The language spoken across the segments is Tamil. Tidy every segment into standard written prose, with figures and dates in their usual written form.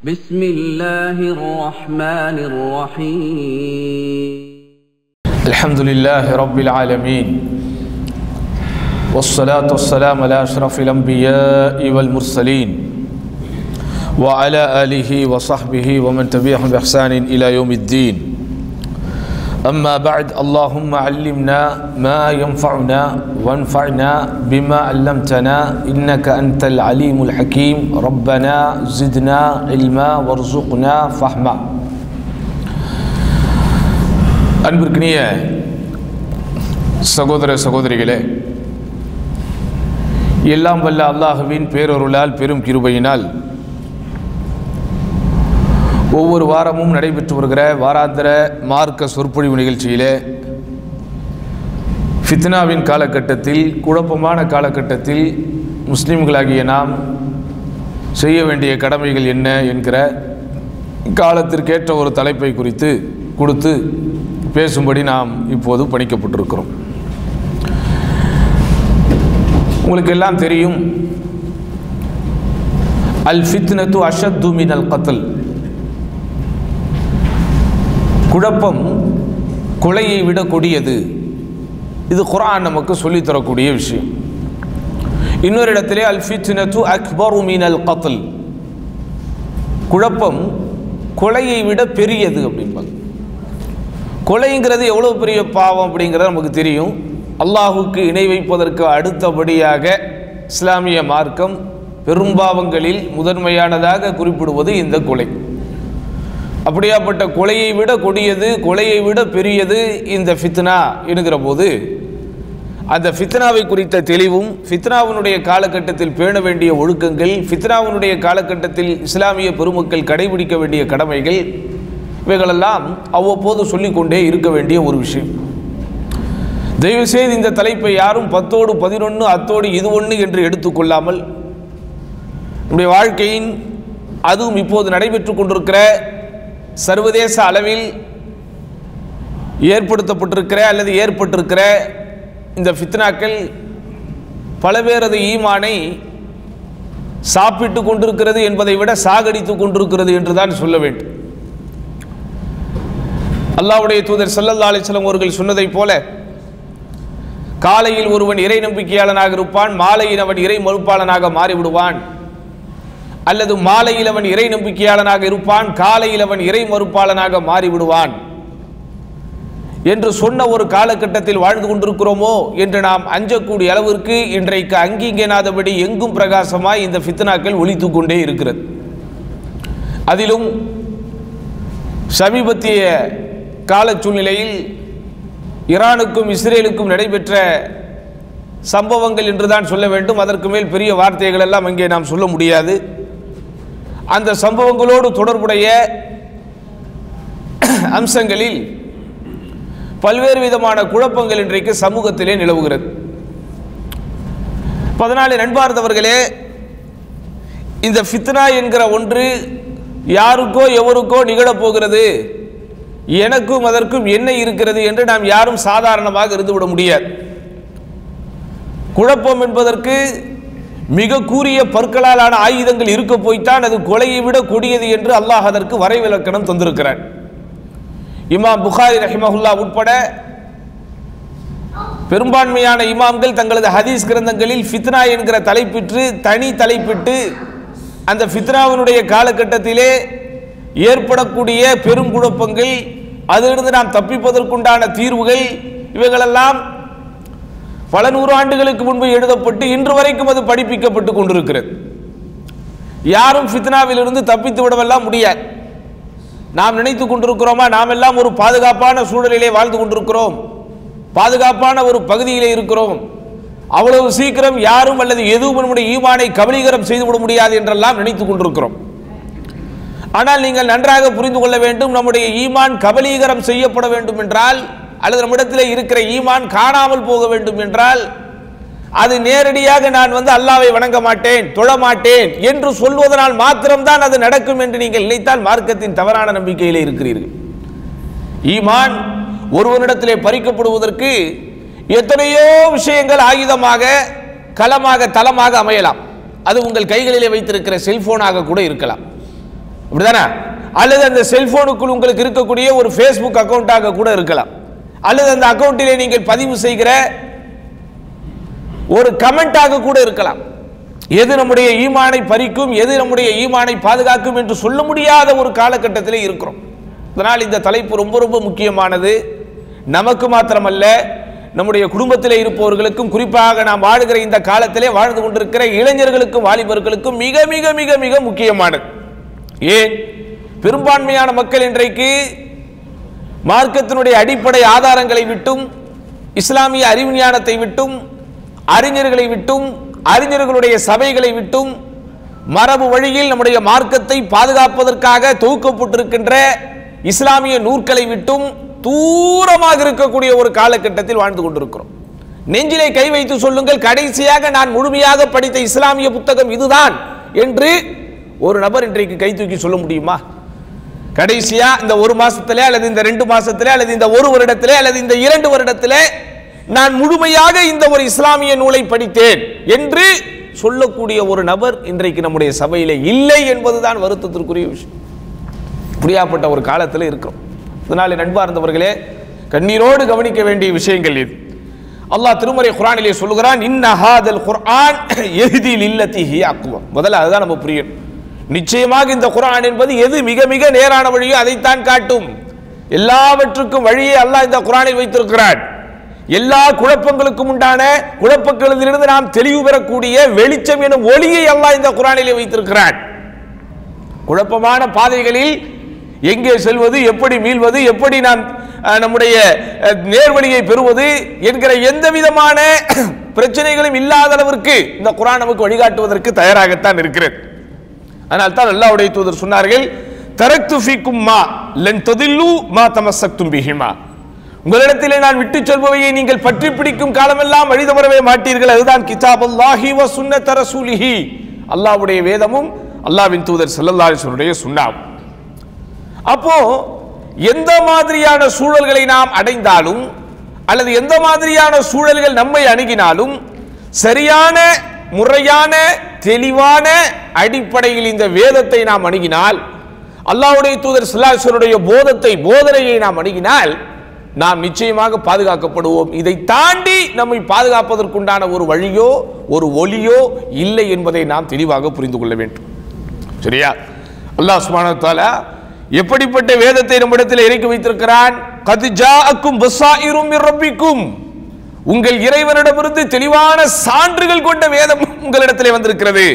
بسم الله الرحمن الرحيم الحمد لله رب العالمين والصلاة والسلام على أشرف الأنبياء والمرسلين وعلى آله وصحبه ومن تبعهم بإحسان إلى يوم الدين أما بعد اللهم علمنا ما ينفعنا وانفعنا بما علمتنا إنك أنت العليم الحكيم ربنا زدنا علما وارزقنا فهما. அன்பிற்கினிய சகோதர சகோதரிகளே, எல்லாம் வல்ல அல்லாஹ்வின் பேரருளால் பெரும் கிருபையினால் ஒவ்வொரு வாரமும் நடைபெற்று வருகிற வாராந்திர மார்க்க சொற்பொழிவு நிகழ்ச்சியிலே ஃபித்னாவின் காலகட்டத்தில், குழப்பமான காலகட்டத்தில் முஸ்லிம்களாகிய நாம் செய்ய வேண்டிய கடமைகள் என்ன என்கிற காலத்திற்கேற்ற ஒரு தலைப்பை கொடுத்து பேசும்படி நாம் இப்போது பணிக்கப்பட்டிருக்கிறோம். உங்களுக்கு எல்லாம் தெரியும், அல் ஃபித்னத்து அஷத்து மினல் கத்ல், குழப்பம் கொலையை விட கொடியது. இது குர்ஆன் நமக்கு சொல்லித்தரக்கூடிய விஷயம். இன்னொரு இடத்திலே அல் ஃபித்னத்து அக்பரு மினல் கத்ல், குழப்பம் கொலையை விட பெரியது அப்படிம்பாங்க. கொலைங்கிறது எவ்வளோ பெரிய பாவம் அப்படிங்கிறது நமக்கு தெரியும். அல்லாஹுக்கு இணை வைப்பதற்கு அடுத்தபடியாக இஸ்லாமிய மார்க்கம் பெரும்பாவங்களில் முதன்மையானதாக குறிப்பிடுவது இந்த கொலை. அப்படியாப்பட்ட கொலையை விட கொடியது, கொலையை விட பெரியது இந்த ஃபித்னா என்கிற போது, அந்த ஃபித்னாவை குறித்த தெளிவும், ஃபித்னாவினுடைய காலகட்டத்தில் பேண வேண்டிய ஒழுக்கங்கள், ஃபித்னாவினுடைய காலகட்டத்தில் இஸ்லாமிய பெருமக்கள் கடைபிடிக்க வேண்டிய கடமைகள், இவைகளெல்லாம் அவ்வப்போது சொல்லிக்கொண்டே இருக்க வேண்டிய ஒரு விஷயம். தயவுசெய்து இந்த தலைப்பை யாரும் 10ஓடு 11 அத்தோடு இது ஒன்று என்று எடுத்துக்கொள்ளாமல், நம்முடைய வாழ்க்கையின், அதுவும் இப்போது நடைபெற்று கொண்டிருக்கிற சர்வதேச அளவில் ஏற்படுத்தப்பட்டிருக்கிற அல்லது ஏற்பட்டிருக்கிற இந்த ஃபித்னாக்கள் பல பேரது ஈமானை சாப்பிட்டு கொண்டிருக்கிறது என்பதை விட சாகடித்து கொண்டிருக்கிறது என்றுதான் சொல்ல வேண்டும். அல்லாஹ்வுடைய தூதர் ஸல்லல்லாஹு அலைஹி வஸல்லம் அவர்கள் சொன்னதைப் போல, காலையில் ஒருவன் இறை நம்பிக்கையாளனாக இருப்பான், மாலையில் அவன் இறை மறுப்பாளனாக மாறிவிடுவான். அல்லது மாலையில் அவன் இறை நம்பிக்கையாளனாக இருப்பான், காலையில் அவன் இறை மறுப்பாளனாக மாறிவிடுவான் என்று சொன்ன ஒரு காலகட்டத்தில் வாழ்ந்து கொண்டிருக்கிறோமோ என்று நாம் அஞ்சக்கூடிய அளவிற்கு இன்றைக்கு அங்கீங்கனாதபடி எங்கும் பிரகாசமாய் இந்த ஃபித்னாக்கள் ஒலித்து கொண்டே இருக்கிறது. அதிலும் சமீபத்திய கால சூழ்நிலையில் ஈரானுக்கும் இஸ்ரேலுக்கும் நடைபெற்ற சம்பவங்கள் என்றுதான் சொல்ல வேண்டும். அதற்கு மேல் பெரிய வார்த்தைகள் எல்லாம் அங்கே நாம் சொல்ல முடியாது. அந்த சம்பவங்களோடு தொடர்புடைய அம்சங்களில் பல்வேறு விதமான குழப்பங்கள் இன்றைக்கு சமூகத்திலே நிலவுகிறது. அதனாலே நண்பார்ந்தவர்களே, இந்த ஃபித்னா என்கிற ஒன்று யாருக்கோ எவருக்கோ நிகழப்போகிறது, எனக்கும் அதற்கும் என்ன இருக்கிறது என்று நாம் யாரும் சாதாரணமாக இருந்துவிட முடியாது. குழப்பம் என்பதற்கு மிக கூரிய பற்களாலான ஆயுதங்கள் இருக்க போய்த்தான் அது கொலையை விட கொடியது என்று அல்லாஹ் அதற்கு வரைவிலக்கணம் தந்திருக்கிறான். இமாம் புகாரி ரஹிமஹுல்லா உட்பட பெரும்பான்மையான இமாம்கள் தங்களது ஹதீஸ் கிரந்தங்களில் ஃபித்னா என்கிற தலைப்பிட்டு தனி தலைப்பிட்டு அந்த ஃபித்னாவினுடைய காலகட்டத்திலே ஏற்படக்கூடிய பெரும் குழப்பங்கள், அதிலிருந்து நாம் தப்பிப்பதற்குண்டான தீர்வுகள், இவைகளெல்லாம் பல நூறாண்டுகளுக்கு முன்பு எழுதப்பட்டு இன்று வரைக்கும் அது படிப்பிக்கப்பட்டு கொண்டிருக்கிறது. யாரும் ஃபித்னாவிலிருந்து தப்பித்து விடவெல்லாம் முடியாது. நாம் நினைத்து கொண்டிருக்கிறோமா, நாம் எல்லாம் ஒரு பாதுகாப்பான சூழலிலே வாழ்ந்து கொண்டிருக்கிறோம், பாதுகாப்பான ஒரு பகுதியிலே இருக்கிறோம், அவ்வளவு சீக்கிரம் யாரும் அல்லது எதுவும் நம்முடைய ஈமானை கபலீகரம் செய்துவிட முடியாது என்றெல்லாம் நினைத்து கொண்டிருக்கிறோம். ஆனால் நீங்கள் நன்றாக புரிந்து கொள்ள வேண்டும், நம்முடைய ஈமான் கபலீகரம் செய்யப்பட வேண்டும் என்றால், அல்லது நம்மிடத்தில் இருக்கிற ஈமான் காணாமல் போக வேண்டும் என்றால், அது நேரடியாக நான் அல்லாஹ்வை வணங்க மாட்டேன், தொழ மாட்டேன் என்று சொல்வதனால் மாத்திரம்தான் அது நடக்கும் என்று நீங்கள் நினைத்தால் மார்க்கத்தின் தவறான நம்பிக்கையிலே இருக்கிறீர்கள். ஈமான் ஒருவனிடத்திலே பறிக்கப்படுவதற்கு எத்தனையோ விஷயங்கள் ஆயுதமாக, களமாக, தளமாக அமையலாம். அது உங்கள் கைகளிலே வைத்திருக்கிற செல்போனாக கூட இருக்கலாம். அப்படிதானே? அல்லது அந்த செல்போனுக்குள் உங்களுக்கு இருக்கக்கூடிய ஒரு ஃபேஸ்புக் அக்கவுண்டாக கூட இருக்கலாம், அல்லது அந்த அக்கவுண்டிலே நீங்கள் பதிவு செய்கிற ஒரு கமெண்டாக கூட இருக்கலாம். எது நம்முடைய ஈமானை பறிக்கும், எது நம்முடைய ஈமானை பாதுகாக்கும் என்று சொல்ல முடியாத ஒரு காலகட்டத்திலே இருக்கிறோம். அதனால் இந்த தலைப்பு ரொம்ப ரொம்ப முக்கியமானது. நமக்கு மாத்திரமல்ல, நம்முடைய குடும்பத்தில் இருப்பவர்களுக்கும், குறிப்பாக நாம் வாழுகிற இந்த காலத்திலே வாழ்ந்து கொண்டிருக்கிற இளைஞர்களுக்கும் வாலிபர்களுக்கும் மிக மிக மிக மிக முக்கியமானது. ஏன்? பெரும்பான்மையான மக்கள் இன்றைக்கு மார்க்கத்தினுடைய அடிப்படை ஆதாரங்களை விட்டும், இஸ்லாமிய அறிவுஞானத்தை விட்டும், அறிஞர்களை விட்டும், அறிஞர்களுடைய சபைகளை விட்டும், மரபு வழியில் நம்முடைய மார்க்கத்தை பாதுகாப்பதற்காக தொகுக்கப்பட்டிருக்கின்ற இஸ்லாமிய நூற்களை விட்டும் தூரமாக இருக்கக்கூடிய ஒரு காலகட்டத்தில் வாழ்ந்து கொண்டிருக்கிறோம். நெஞ்சிலே கை வைத்து சொல்லுங்கள், கடைசியாக நான் முழுமையாக படித்த இஸ்லாமிய புத்தகம் இதுதான் என்று ஒரு நபர் இன்றைக்கு கை தூக்கி சொல்ல முடியுமா? கடைசியா இந்த ஒரு மாசத்திலே அல்லது இந்த 2 மாசத்திலே அல்லது இந்த ஒரு வருடத்திலே அல்லது இந்த 2 வருடத்திலே நான் முழுமையாக இந்த ஒரு இஸ்லாமிய நூலை படித்தேன் என்று சொல்லக்கூடிய ஒரு நபர் இன்றைக்கு நம்முடைய சபையிலே இல்லை என்பதுதான் வருத்தத்திற்குரிய விஷயம். இப்படியாப்பட்ட ஒரு காலத்தில் இருக்கிறோம். அதனால நண்பார்ந்தவர்களே, கண்ணீரோடு கவனிக்க வேண்டிய விஷயங்கள் இது. அல்லாஹ் திருமறை குர்ஆனிலே சொல்லுகிறான், இன்ன ஹாதல் குர்ஆன் யஹ்தி லில்லதி ஹிய அக்வம். முதல்ல அதுதான் நம்ம புரியணும். நிச்சயமாக இந்த குர்ஆன் என்பது எது மிக மிக நேரான வழியோ அதைத்தான் காட்டும். எல்லாவற்றுக்கும் வழியை அல்லாஹ் இந்த குர்ஆனில் வைத்திருக்கிறான். எல்லா குழப்பங்களுக்கும் உண்டான குழப்பங்களிலிருந்து நாம் தெளிவு பெறக்கூடிய வெளிச்சம் எனும் ஒளியை அல்லாஹ் இந்த குர்ஆனிலே வைத்திருக்கிறான். குழப்பமான பாதைகளில் எங்கே செல்வது, எப்படி மீள்வது, எப்படி நாம் நம்முடைய நேர்வழியை பெறுவது என்கிற எந்த விதமான பிரச்சனைகளும் இல்லாத அளவிற்கு இந்த குர்ஆன் நமக்கு வழிகாட்டுவதற்கு தயாராகத்தான் இருக்கிறது. அதனால் தான் அல்லாஹ்வுடைய தூதர் சொன்னார்கள், தரக்து ஃபீக்கும் மா லன் ததில்லு மா தமஸக்தும் பிஹிமா. உங்களிடத்திலே நான் விட்டு சொல்பவையை நீங்கள் பற்றி பிடிக்கும் காலமெல்லாம் வழி தவறவே மாட்டீர்கள். அதுதான் கிதாபுல்லாஹி வ சுன்னத ரசூலிஹி, அல்லாஹ்வுடைய வேதமும் அல்லாஹ்வின் தூதர் ஸல்லல்லாஹு அலைஹி வஸல்லம் சுன்னாவும். அப்போ எந்த மாதிரியான சூழல்களை நாம் அடைந்தாலும் அல்லது எந்த மாதிரியான சூழல்கள் நம்மை அணுகினாலும் சரியான முறையான தெளிவான அடிப்படையில் இந்த வேதத்தை நாம் அணுகினால், அல்லாஹ்வுடைய தூதர் ஸல்லல்லாஹு அலைஹி வஸல்லம் போதனையை நாம் அணுகினால் நாம் நிச்சயமாக பாதுகாக்கப்படுவோம். இதை தாண்டி நம்மை பாதுகாப்பதற்குண்டான ஒரு வழியோ ஒரு ஒளியோ இல்லை என்பதை நாம் தெளிவாக புரிந்து கொள்ள வேண்டும். சரியா? அல்லாஹ் சுப்ஹானஹு வ தஆலா எப்படிப்பட்ட வேதத்தை நம்மிடத்தில் இறக்கி வைத்திருக்கிறான்? கத் ஜாஅக்கும் பஸாயிரும் மிர் ரப்பிக்கும், உங்கள் இறைவனிடமிருந்து தெளிவான சான்றுகள் கொண்ட வேதம் உங்களிடத்திலே வந்திருக்கிறது.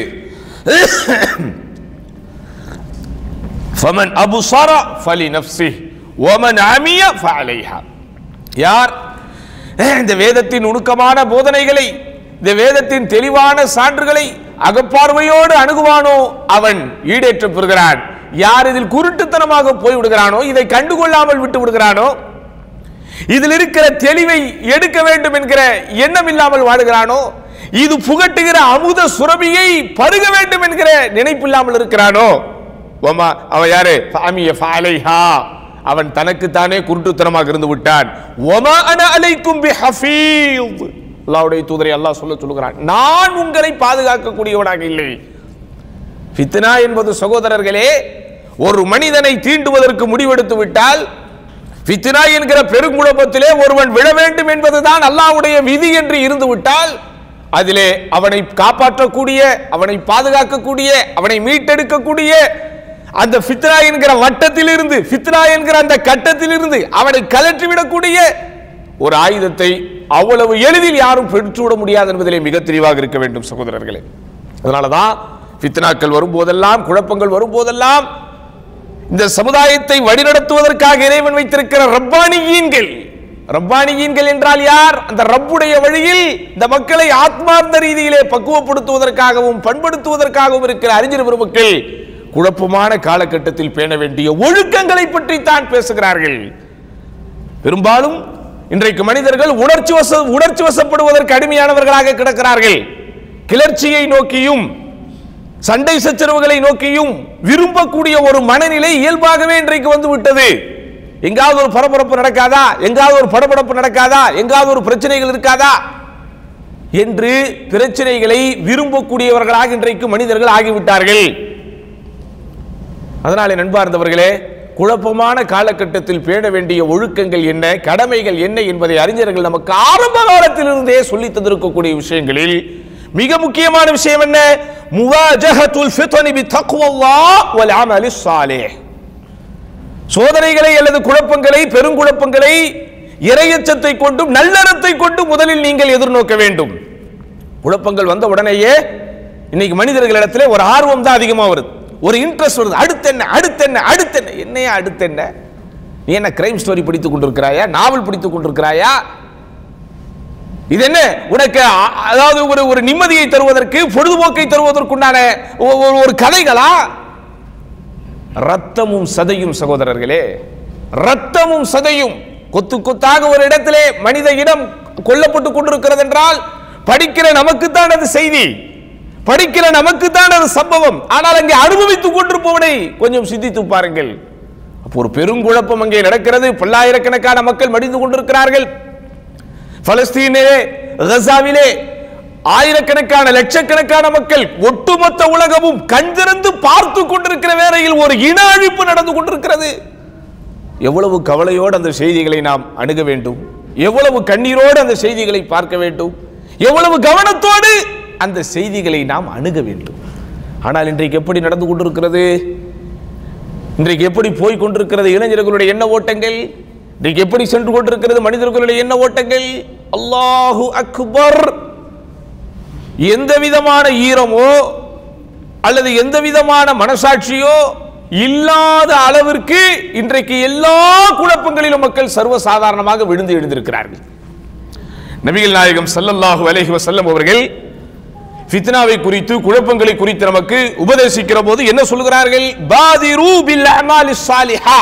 ஃபமன் அபுஸர ஃபலினஃப்ஸிஹி வமன் அமிய ஃபஅலைஹா. யார் இந்த வேதத்தின் நுணுக்கமான போதனைகளை, இந்த வேதத்தின் தெளிவான சான்றுகளை அகப்பார்வையோடு அணுகுவானோ அவன் ஈடேற்றம் பெறுகிறான். யார் இதில் குருட்டுத்தனமாக போய்விடுகிறானோ, இதை கண்டுகொள்ளாமல் விட்டு விடுகிறானோ, இதில் இருக்கிற தெளிவை எடுக்க வேண்டும் என்கிற எண்ணம் இல்லாமல் வாடுகிறானோ, இது புகட்டுகிற அமுத சுரபியை பருக வேண்டும் என்கிற நினைப்பில்லாமல் இருக்கிறானோ, அவன் யாரு? அவன் தனக்குத்தானே குருட்டுத்தனமாக இருந்து விட்டான். அல்லாஹ்வுடைய தூதரை அல்லாஹ் சொல்லுகிறான், நான் உங்களை பாதுகாக்கக்கூடியவனாக இல்லை. ஃபித்னா என்பது சகோதரர்களே, ஒரு மனிதனை தீண்டுவதற்கு முடிவெடுத்து விட்டால், ஃபித்னா என்கிற பெருங்குழப்பத்திலே ஒருவன் விழ வேண்டும் என்பதுதான் அல்லாஹ்வுடைய விதி என்று இருந்து விட்டால், அதிலே அவனை காப்பாற்றக்கூடிய, அவனை பாதுகாக்கக்கூடிய, அவனை மீட்டெடுக்கக்கூடிய அந்த ஃபித்னா என்கிற வட்டத்திலிருந்து, ஃபித்னா என்கிற அந்த கட்டத்திலிருந்து அவனை கலற்றிவிடக்கூடிய ஒரு ஆயுதத்தை அவ்வளவு எளிதில் யாரும் பெற்றுவிட முடியாது என்பதிலே மிக தெளிவாக இருக்க வேண்டும் சகோதரர்களே. அதனாலதான் ஃபித்னாக்கள் வரும்போதெல்லாம், குழப்பங்கள் வரும்போதெல்லாம் இந்த சமுதாயத்தை வழிநடத்துவதற்காக இறைவன் வைத்திருக்கிற ரப்பானியீன்கள். ரப்பானியீன்கள் என்றால் யார்? அந்த ரப்புடைய வழியில் இந்த மக்களை ஆத்மார்த்த ரீதியிலே பக்குவப்படுத்துவதற்காகவும் பண்படுத்துவதற்காகவும் இருக்கிற அறிஞர் பெருமக்கள் குழப்பமான காலகட்டத்தில் பேண வேண்டிய ஒழுக்கங்களை பற்றி தான் பேசுகிறார்கள். பெரும்பாலும் இன்றைக்கு மனிதர்கள் உணர்ச்சி வசப்படுவதற்கு அடிமையானவர்களாக கிடக்கிறார்கள். கிளர்ச்சியை நோக்கியும் சண்டை சச்சரவுகளை நோக்கியும் விரும்பக்கூடிய ஒரு மனநிலை இயல்பாகவே இன்றைக்கு வந்து விட்டது. எங்காவது ஒரு பரபரப்பு நடக்காதா, எங்காவது ஒரு படபடப்பு நடக்காதா, எங்காவது ஒரு பிரச்சனைகள் இருக்காதா என்று பிரச்சனைகளை விரும்பக்கூடியவர்களாக இன்றைக்கு மனிதர்கள் ஆகிவிட்டார்கள். அதனாலே நண்பார்ந்தவர்களே, குழப்பமான காலகட்டத்தில் பேண வேண்டிய ஒழுக்கங்கள் என்ன, கடமைகள் என்ன என்பதை அறிஞர்கள் நமக்கு ஆரம்ப காலத்திலிருந்தே சொல்லி தந்திருக்கக்கூடிய விஷயங்களில் மிக முக்கியமான விஷயம் என்ன? முவாஜஹத்துல் ஃபித்னி பித்தக்வல்லாஹ் வல் அமலிஸ் ஸாலிஹ். சோதனைகளை அல்லது குழப்பங்களை, பெருங்குழப்பங்களை இறையச்சத்தை கொண்டும் நல்லறத்தை கொண்டு முதலில் நீங்கள் எதிர்நோக்க வேண்டும். குழப்பங்கள் வந்த உடனேயே இன்னைக்கு மனிதர்களிடத்திலே ஒரு ஆர்வம் தான் அதிகமாக வருது, ஒரு இன்ட்ரெஸ்ட் வருது. அடுத்து என்ன, அடுத்து என்ன, அடுத்து என்ன, என்னையா அடுத்து என்ன? நீ என்ன கிரைம் ஸ்டோரி படித்துக் கொண்டிருக்கிறாயா, நாவல் படித்துக் கொண்டிருக்கிறாயா? இது என்ன உனக்கு அதாவது ஒரு நிம்மதியை தருவதற்கு, பொழுதுபோக்கை தருவதற்குண்டான ஒரு கதைகளா? ரத்தமும் சதையும் சகோதரர்களே, ரத்தமும் சதையும் கொத்து கொத்தாக ஒரு இடத்திலே மனித இனம் கொல்லப்பட்டு கொண்டிருக்கிறது என்றால் படிக்கிற நமக்குத்தான் அது செய்தி, படிக்கிற நமக்குத்தான் அது சம்பவம். ஆனால் அங்கே அனுபவித்துக் கொண்டிருப்பவனை கொஞ்சம் சிந்தித்து பாருங்கள். அப்போ ஒரு பெருங்குழப்பம் அங்கே நடக்கிறது. பல்லாயிரக்கணக்கான மக்கள் மடிந்து கொண்டிருக்கிறார்கள். பலஸ்தீனிலே, கசாவிலே ஆயிரக்கணக்கான லட்சக்கணக்கான மக்கள், ஒட்டுமொத்த உலகமும் கண் திறந்து பார்த்து கொண்டிருக்கிற வேளையில் ஒரு இன அழிப்பு நடந்து கொண்டிருக்கிறது. எவ்வளவு கவலையோடு அந்த செய்திகளை நாம் அணுக வேண்டும், எவ்வளவு கண்ணீரோடு அந்த செய்திகளை பார்க்க வேண்டும், எவ்வளவு கவனத்தோடு அந்த செய்திகளை நாம் அணுக வேண்டும். ஆனால் இன்றைக்கு எப்படி நடந்து கொண்டிருக்கிறது? இன்றைக்கு எப்படி போய் கொண்டிருக்கிறது இளைஞர்களுடைய எண்ண ஓட்டங்கள்? இன்றைக்கு எப்படி சென்று கொண்டிருக்கிறது மனிதர்களுடைய எண்ண ஓட்டங்கள்? அல்லாஹு அக்பர். எந்த விதமான ஈரமோ அல்லது எந்த விதமான மனசாட்சியோ இல்லாத அளவிற்கு இன்றைக்கு எல்லா குழப்பங்களிலும் மக்கள் சர்வசாதாரணமாக விழுந்து எழுந்திருக்கிறார்கள். நபிகள் நாயகம் ஸல்லல்லாஹு அலைஹி வஸல்லம் அவர்கள் ஃபித்னாவை குறித்து, குழப்பங்களை குறித்து நமக்கு உபதேசிக்கிற போது என்ன சொல்கிறார்கள்? பாதிரு பில் அமாலிஸ் ஸாலிஹா,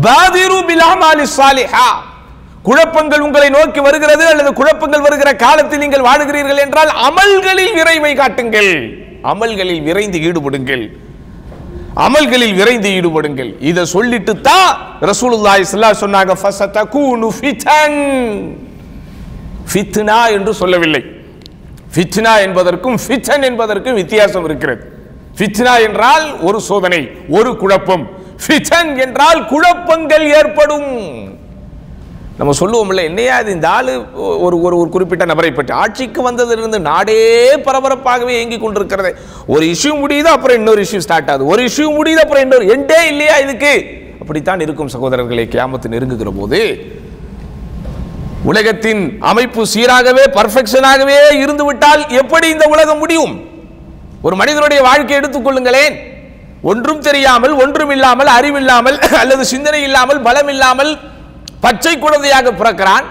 பாதிரு பில் அமாலிஸ் ஸாலிஹா. குழப்பங்கள் உங்களை நோக்கி வருகிறது அல்லது குழப்பங்கள் வருகிற காலத்தில் நீங்கள் வாழுகிறீர்கள் என்றால் அமல்களில் விரைவை காட்டுங்கள், அமல்களில் விரைந்து ஈடுபடுங்கள், அமல்களில் விரைந்து ஈடுபடுங்கள். இதை சொல்லிட்டு தான் ரசூலுல்லாஹி ஸல்லல்லாஹு அலைஹி வஸல்லம் சொன்னாங்க, ஃபஸதகூனு ஃபிதன். ஃபித்னா என்று சொல்லவில்லை. ஃபித்னா என்பதற்கும் ஃபிதன் என்பதற்கும் வித்தியாசம் இருக்கிறது. ஃபித்னா என்றால் ஒரு சோதனை, ஒரு குழப்பம். ஃபிதன் என்றால் குழப்பங்கள் ஏற்படும். நம்ம சொல்லுவோம்ல, என்னையா இது இந்த ஆளு ஒரு ஒரு குறிப்பிட்ட நபரை பற்றி ஆட்சிக்கு வந்ததிலிருந்து நாடே பரபரப்பாகவே இயங்கிக் கொண்டிருக்கிறது. ஒரு இஷ்யூ முடியுது, அப்புறம் இன்னொரு இஷ்யூ ஸ்டார்ட் ஆகுது, ஒரு இஷ்யூ முடியுது, அப்புறம் இன்னொரு, எண்டே இல்லையா இதுக்கு? அப்படித்தான் இருக்கும் சகோதரர்களை. கியாமத்து நெருங்குகிற போது உலகத்தின் அமைப்பு சீராகவே பர்ஃபெக்ஷனாகவே இருந்து விட்டால் எப்படி இந்த உலகம் முடியும்? ஒரு மனிதனுடைய வாழ்க்கையை எடுத்துக் கொள்ளுங்களேன். ஒன்றும் தெரியாமல், ஒன்றும் இல்லாமல், அறிவில்லாமல் அல்லது சிந்தனை இல்லாமல், பலம் இல்லாமல் பச்சை குழந்தையாக பிறக்கிறான்,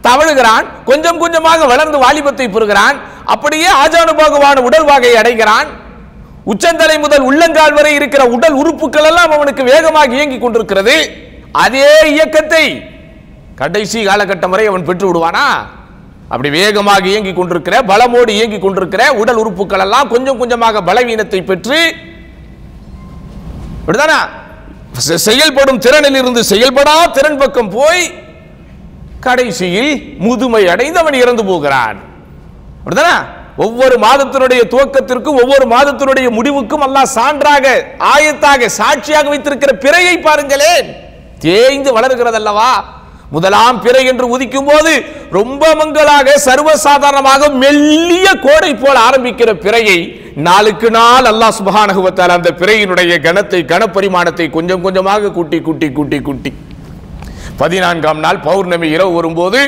தவழுகிறான், கொஞ்சம் கொஞ்சமாக வளர்ந்து வாலிபத்தை பெறுகிறான், அப்படியே ஆஜானுபாகுவான உடல் வாகை அடைகிறான். உச்சந்தலை முதல் உள்ளங்கால் வரை இருக்கிற உடல் உறுப்புகள் எல்லாம் அவனுக்கு வேகமாக இயங்கிக் கொண்டிருக்கிறது. அதே இயக்கத்தை கடைசி காலகட்டம் வரை அவன் பெற்று விடுவானா? அப்படி வேகமாக இயங்கிக் கொண்டிருக்கிற, பலமோடு இயங்கிக் கொண்டிருக்கிற உடல் உறுப்புகள் எல்லாம் கொஞ்சம் கொஞ்சமாக பலவீனத்தை பெற்று செயல்படும் திறனில் இருந்து செயல்படா திறன் பக்கம் போய் கடைசியில் முதுமை அடைந்து அவன் இறந்து போகிறான். அப்படிதானா? ஒவ்வொரு மாதத்தினுடைய துவக்கத்திற்கும் ஒவ்வொரு மாதத்தினுடைய முடிவுக்கும் அல்லாஹ் சான்றாக, ஆயத்தாக, சாட்சியாக வைத்திருக்கிற பிறையை பாருங்களேன். தேய்ந்து வளர்கிறது அல்லவா? முதலாம் பிறை என்று உதிக்கும் போது ரொம்ப மங்களாக சர்வசாதாரணமாக மெல்லிய கோடை போல ஆரம்பிக்கிற பிறையை நாளுக்கு நாள் அல்லாஹ் சுப்ஹானஹு வ தஆலா அந்த பிறையினுடைய கனத்தை, கனப்பரிமாணத்தை கொஞ்சம் கொஞ்சமாக கூட்டி கூட்டி கூட்டி கூட்டி 14ஆம் நாள் பௌர்ணமி இரவு வரும்போது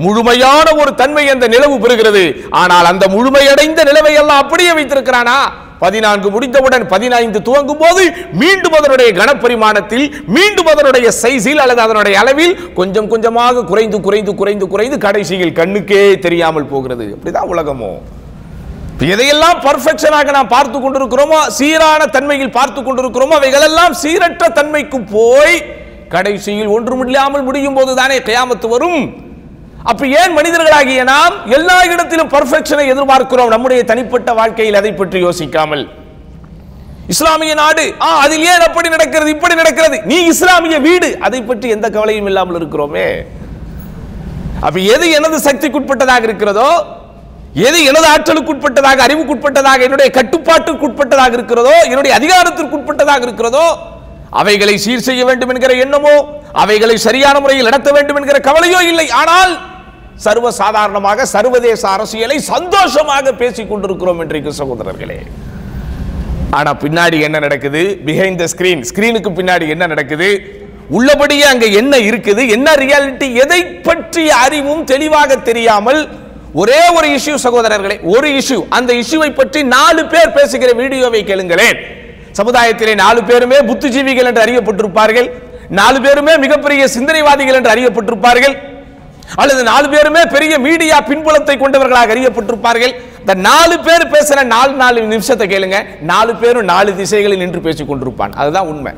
முழுமையான ஒரு தன்மை அந்த நிலவு பெறுகிறது. ஆனால் அந்த முழுமையடைந்த நிலவை எல்லாம் அப்படியே வைத்திருக்கிறானா? 14 முடிந்தவுடன் 15 துவங்கும் போது மீண்டும் அதனுடைய கனப்பரிமாணத்தில், மீண்டும் அதனுடைய சைஸில் அல்லது அதனுடைய அளவில் கொஞ்சம் கொஞ்சமாக குறைந்து குறைந்து குறைந்து குறைந்து கடைசியில் கண்ணுக்கே தெரியாமல் போகிறது. அப்படிதான் உலகமோ. எதையெல்லாம் பர்ஃபெக்ஷனாக நாம் பார்த்து கொண்டிருக்கிறோமோ, சீரான தன்மையில் பார்த்து கொண்டிருக்கிறோமோ, அவைகளெல்லாம் சீரற்ற தன்மைக்கு போய் கடைசியில் ஒன்றுமில்லாமல் முடியும் போது தானே கியாமத்து வரும். அப்ப ஏன் மனிதர்களாகிய நாம் எல்லா இடத்திலும் பர்ஃபெக்ஷனை எதிர்பார்க்கிறோம்? நம்முடைய தனிப்பட்ட வாழ்க்கையில் அதை பற்றி யோசிக்காமல். இஸ்லாமிய நாடு, அதில் ஏன் அப்படி நடக்கிறது, இப்படி நடக்கிறது? நீ இஸ்லாமிய வீடு, அதை பற்றி எந்த கவலையும் இல்லாமல் இருக்கிறோமே. அப்ப எது எனது சக்திக்குட்பட்டதாக இருக்கிறதோ, எது எனது ஆற்றலுக்குட்பட்டதாக, அறிவுக்குட்பட்டதாக, என்னுடைய கட்டுப்பாட்டுக்குட்பட்டதாக இருக்கிறதோ, என்னுடைய அதிகாரத்திற்குட்பட்டதாக இருக்கிறதோ, அவைகளை சீர் செய்ய வேண்டும் என்கிற எண்ணமோ, அவைகளை சரியான முறையில் நடத்த வேண்டும் என்கிற கவலையோ இல்லை. ஆனால் சர்வசாதாரணமாக சர்வதேச அரசியலை சந்தோஷமாக பேசிக் கொண்டிருக்கிறோம் இன்றைக்கு சகோதரர்களே. ஆனா பின்னாடி என்ன நடக்குது? பிஹைண்ட் த ஸ்கிரீன், ஸ்கிரீனுக்கு பின்னாடி என்ன நடக்குது, உள்ளபடியே அங்க என்ன இருக்குது, என்ன ரியாலிட்டி, எதை பற்றிய அறிவும் தெளிவாக தெரியாமல் ஒரே ஒரு இஷ்யூ சகோதரர்களே, ஒரு இஷ்யூ, அந்த இஷ்யூவை பற்றி 4 பேர் பேசுகிற வீடியோவை கேளுங்களேன். சமுதாயத்திலே 4 பேருமே புத்திஜீவிகள் என்று அறியப்பட்டிருப்பார்கள், 4 பேருமே மிகப்பெரிய சிந்தனைவாதிகள் என்று அறியப்பட்டிருப்பார்கள், அல்லது 4 பேருமே பெரிய மீடியா பின்புலத்தை கொண்டவர்களாக அறியப்பட்டிருப்பார்கள். இந்த 4 பேர் பேசுற 4 நிமிஷத்தை கேளுங்க, 4 பேரும் 4 திசைகளில் நின்று பேசிக் கொண்டிருப்பான். அதுதான் உண்மை.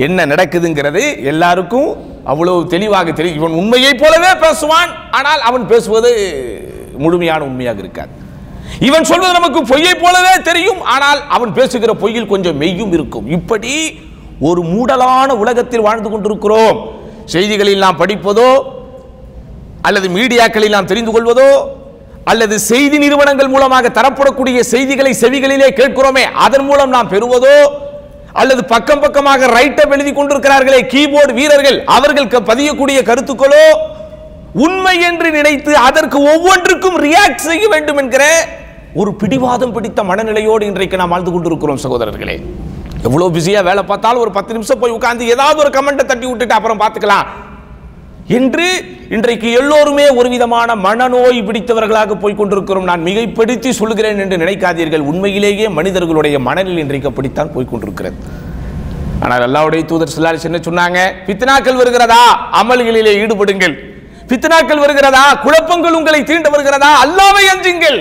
என்ன நடக்குதுங்கிறது எல்லாருக்கும் அவ்வளவு தெளிவாக தெரியும். இவன் உண்மையை போலவே பேசுவான், ஆனால் அவன் பேசுவது முழுமையான உண்மையாக இருக்காது. இவன் சொல்வது நமக்கு பொய்யை போலவே தெரியும், ஆனால் அவன் பேசுகிற பொய்யில் கொஞ்சம் மெய்யும் இருக்கும். இப்படி ஒரு மூடலான உலகத்தில் வாழ்ந்து கொண்டிருக்கிறோம். செய்திகளில் நாம் படிப்பதோ, அல்லது மீடியாக்களில் நாம் தெரிந்து கொள்வதோ, அல்லது செய்தி நிறுவனங்கள் மூலமாக தரப்படக்கூடிய செய்திகளை செவிகளிலே கேட்கிறோமே, அதன் மூலம் நாம் பெறுவதோ, அல்லது பக்கம் பக்கமாக ரைட்டப் எழுதி கொண்டிருக்கிறார்களே கீபோர்டு வீரர்கள், அவர்கள் பதியக்கூடிய கருத்துக்களோ உண்மை என்று நினைத்து அதற்கு ஒவ்வொன்றுக்கும் ரியாக்ட் செய்ய வேண்டும் என்கிற ஒரு பிடிவாதம் பிடித்த மனநிலையோடு இன்றைக்கு நாம் வாழ்ந்து கொண்டிருக்கிறோம் சகோதரர்களே. எவ்வளவு பிஸியா வேலை பார்த்தாலும் ஒரு 10 நிமிஷம் போய் உட்கார்ந்து ஏதாவது ஒரு கமெண்ட்டை தட்டி விட்டுட்டு அப்புறம் பார்த்துக்கலாம் என்று இன்றைக்கு எல்லோருமே ஒரு விதமான மனநோய் பிடித்தவர்களாக போய் கொண்டிருக்கிறோம். நான் மிகைப்படுத்தி சொல்கிறேன் என்று நினைக்காதீர்கள். உண்மையிலேயே மனிதர்களுடைய மனநிலை இன்றைக்கு அப்படித்தான் போய் கொண்டிருக்கிறது. ஆனால் அல்லாஹ்வுடைய தூதர் ஸல்லல்லாஹு அலைஹி வஸல்லம் சொன்னாங்க, ஃபித்னாக்கள் வருகிறதா, அமல்களிலே ஈடுபடுங்கள். ஃபித்னாக்கள் வருகிறதா, குழப்பங்கள் உங்களை தீண்ட வருகிறதா, அல்லாஹ்வை அஞ்சுங்கள்.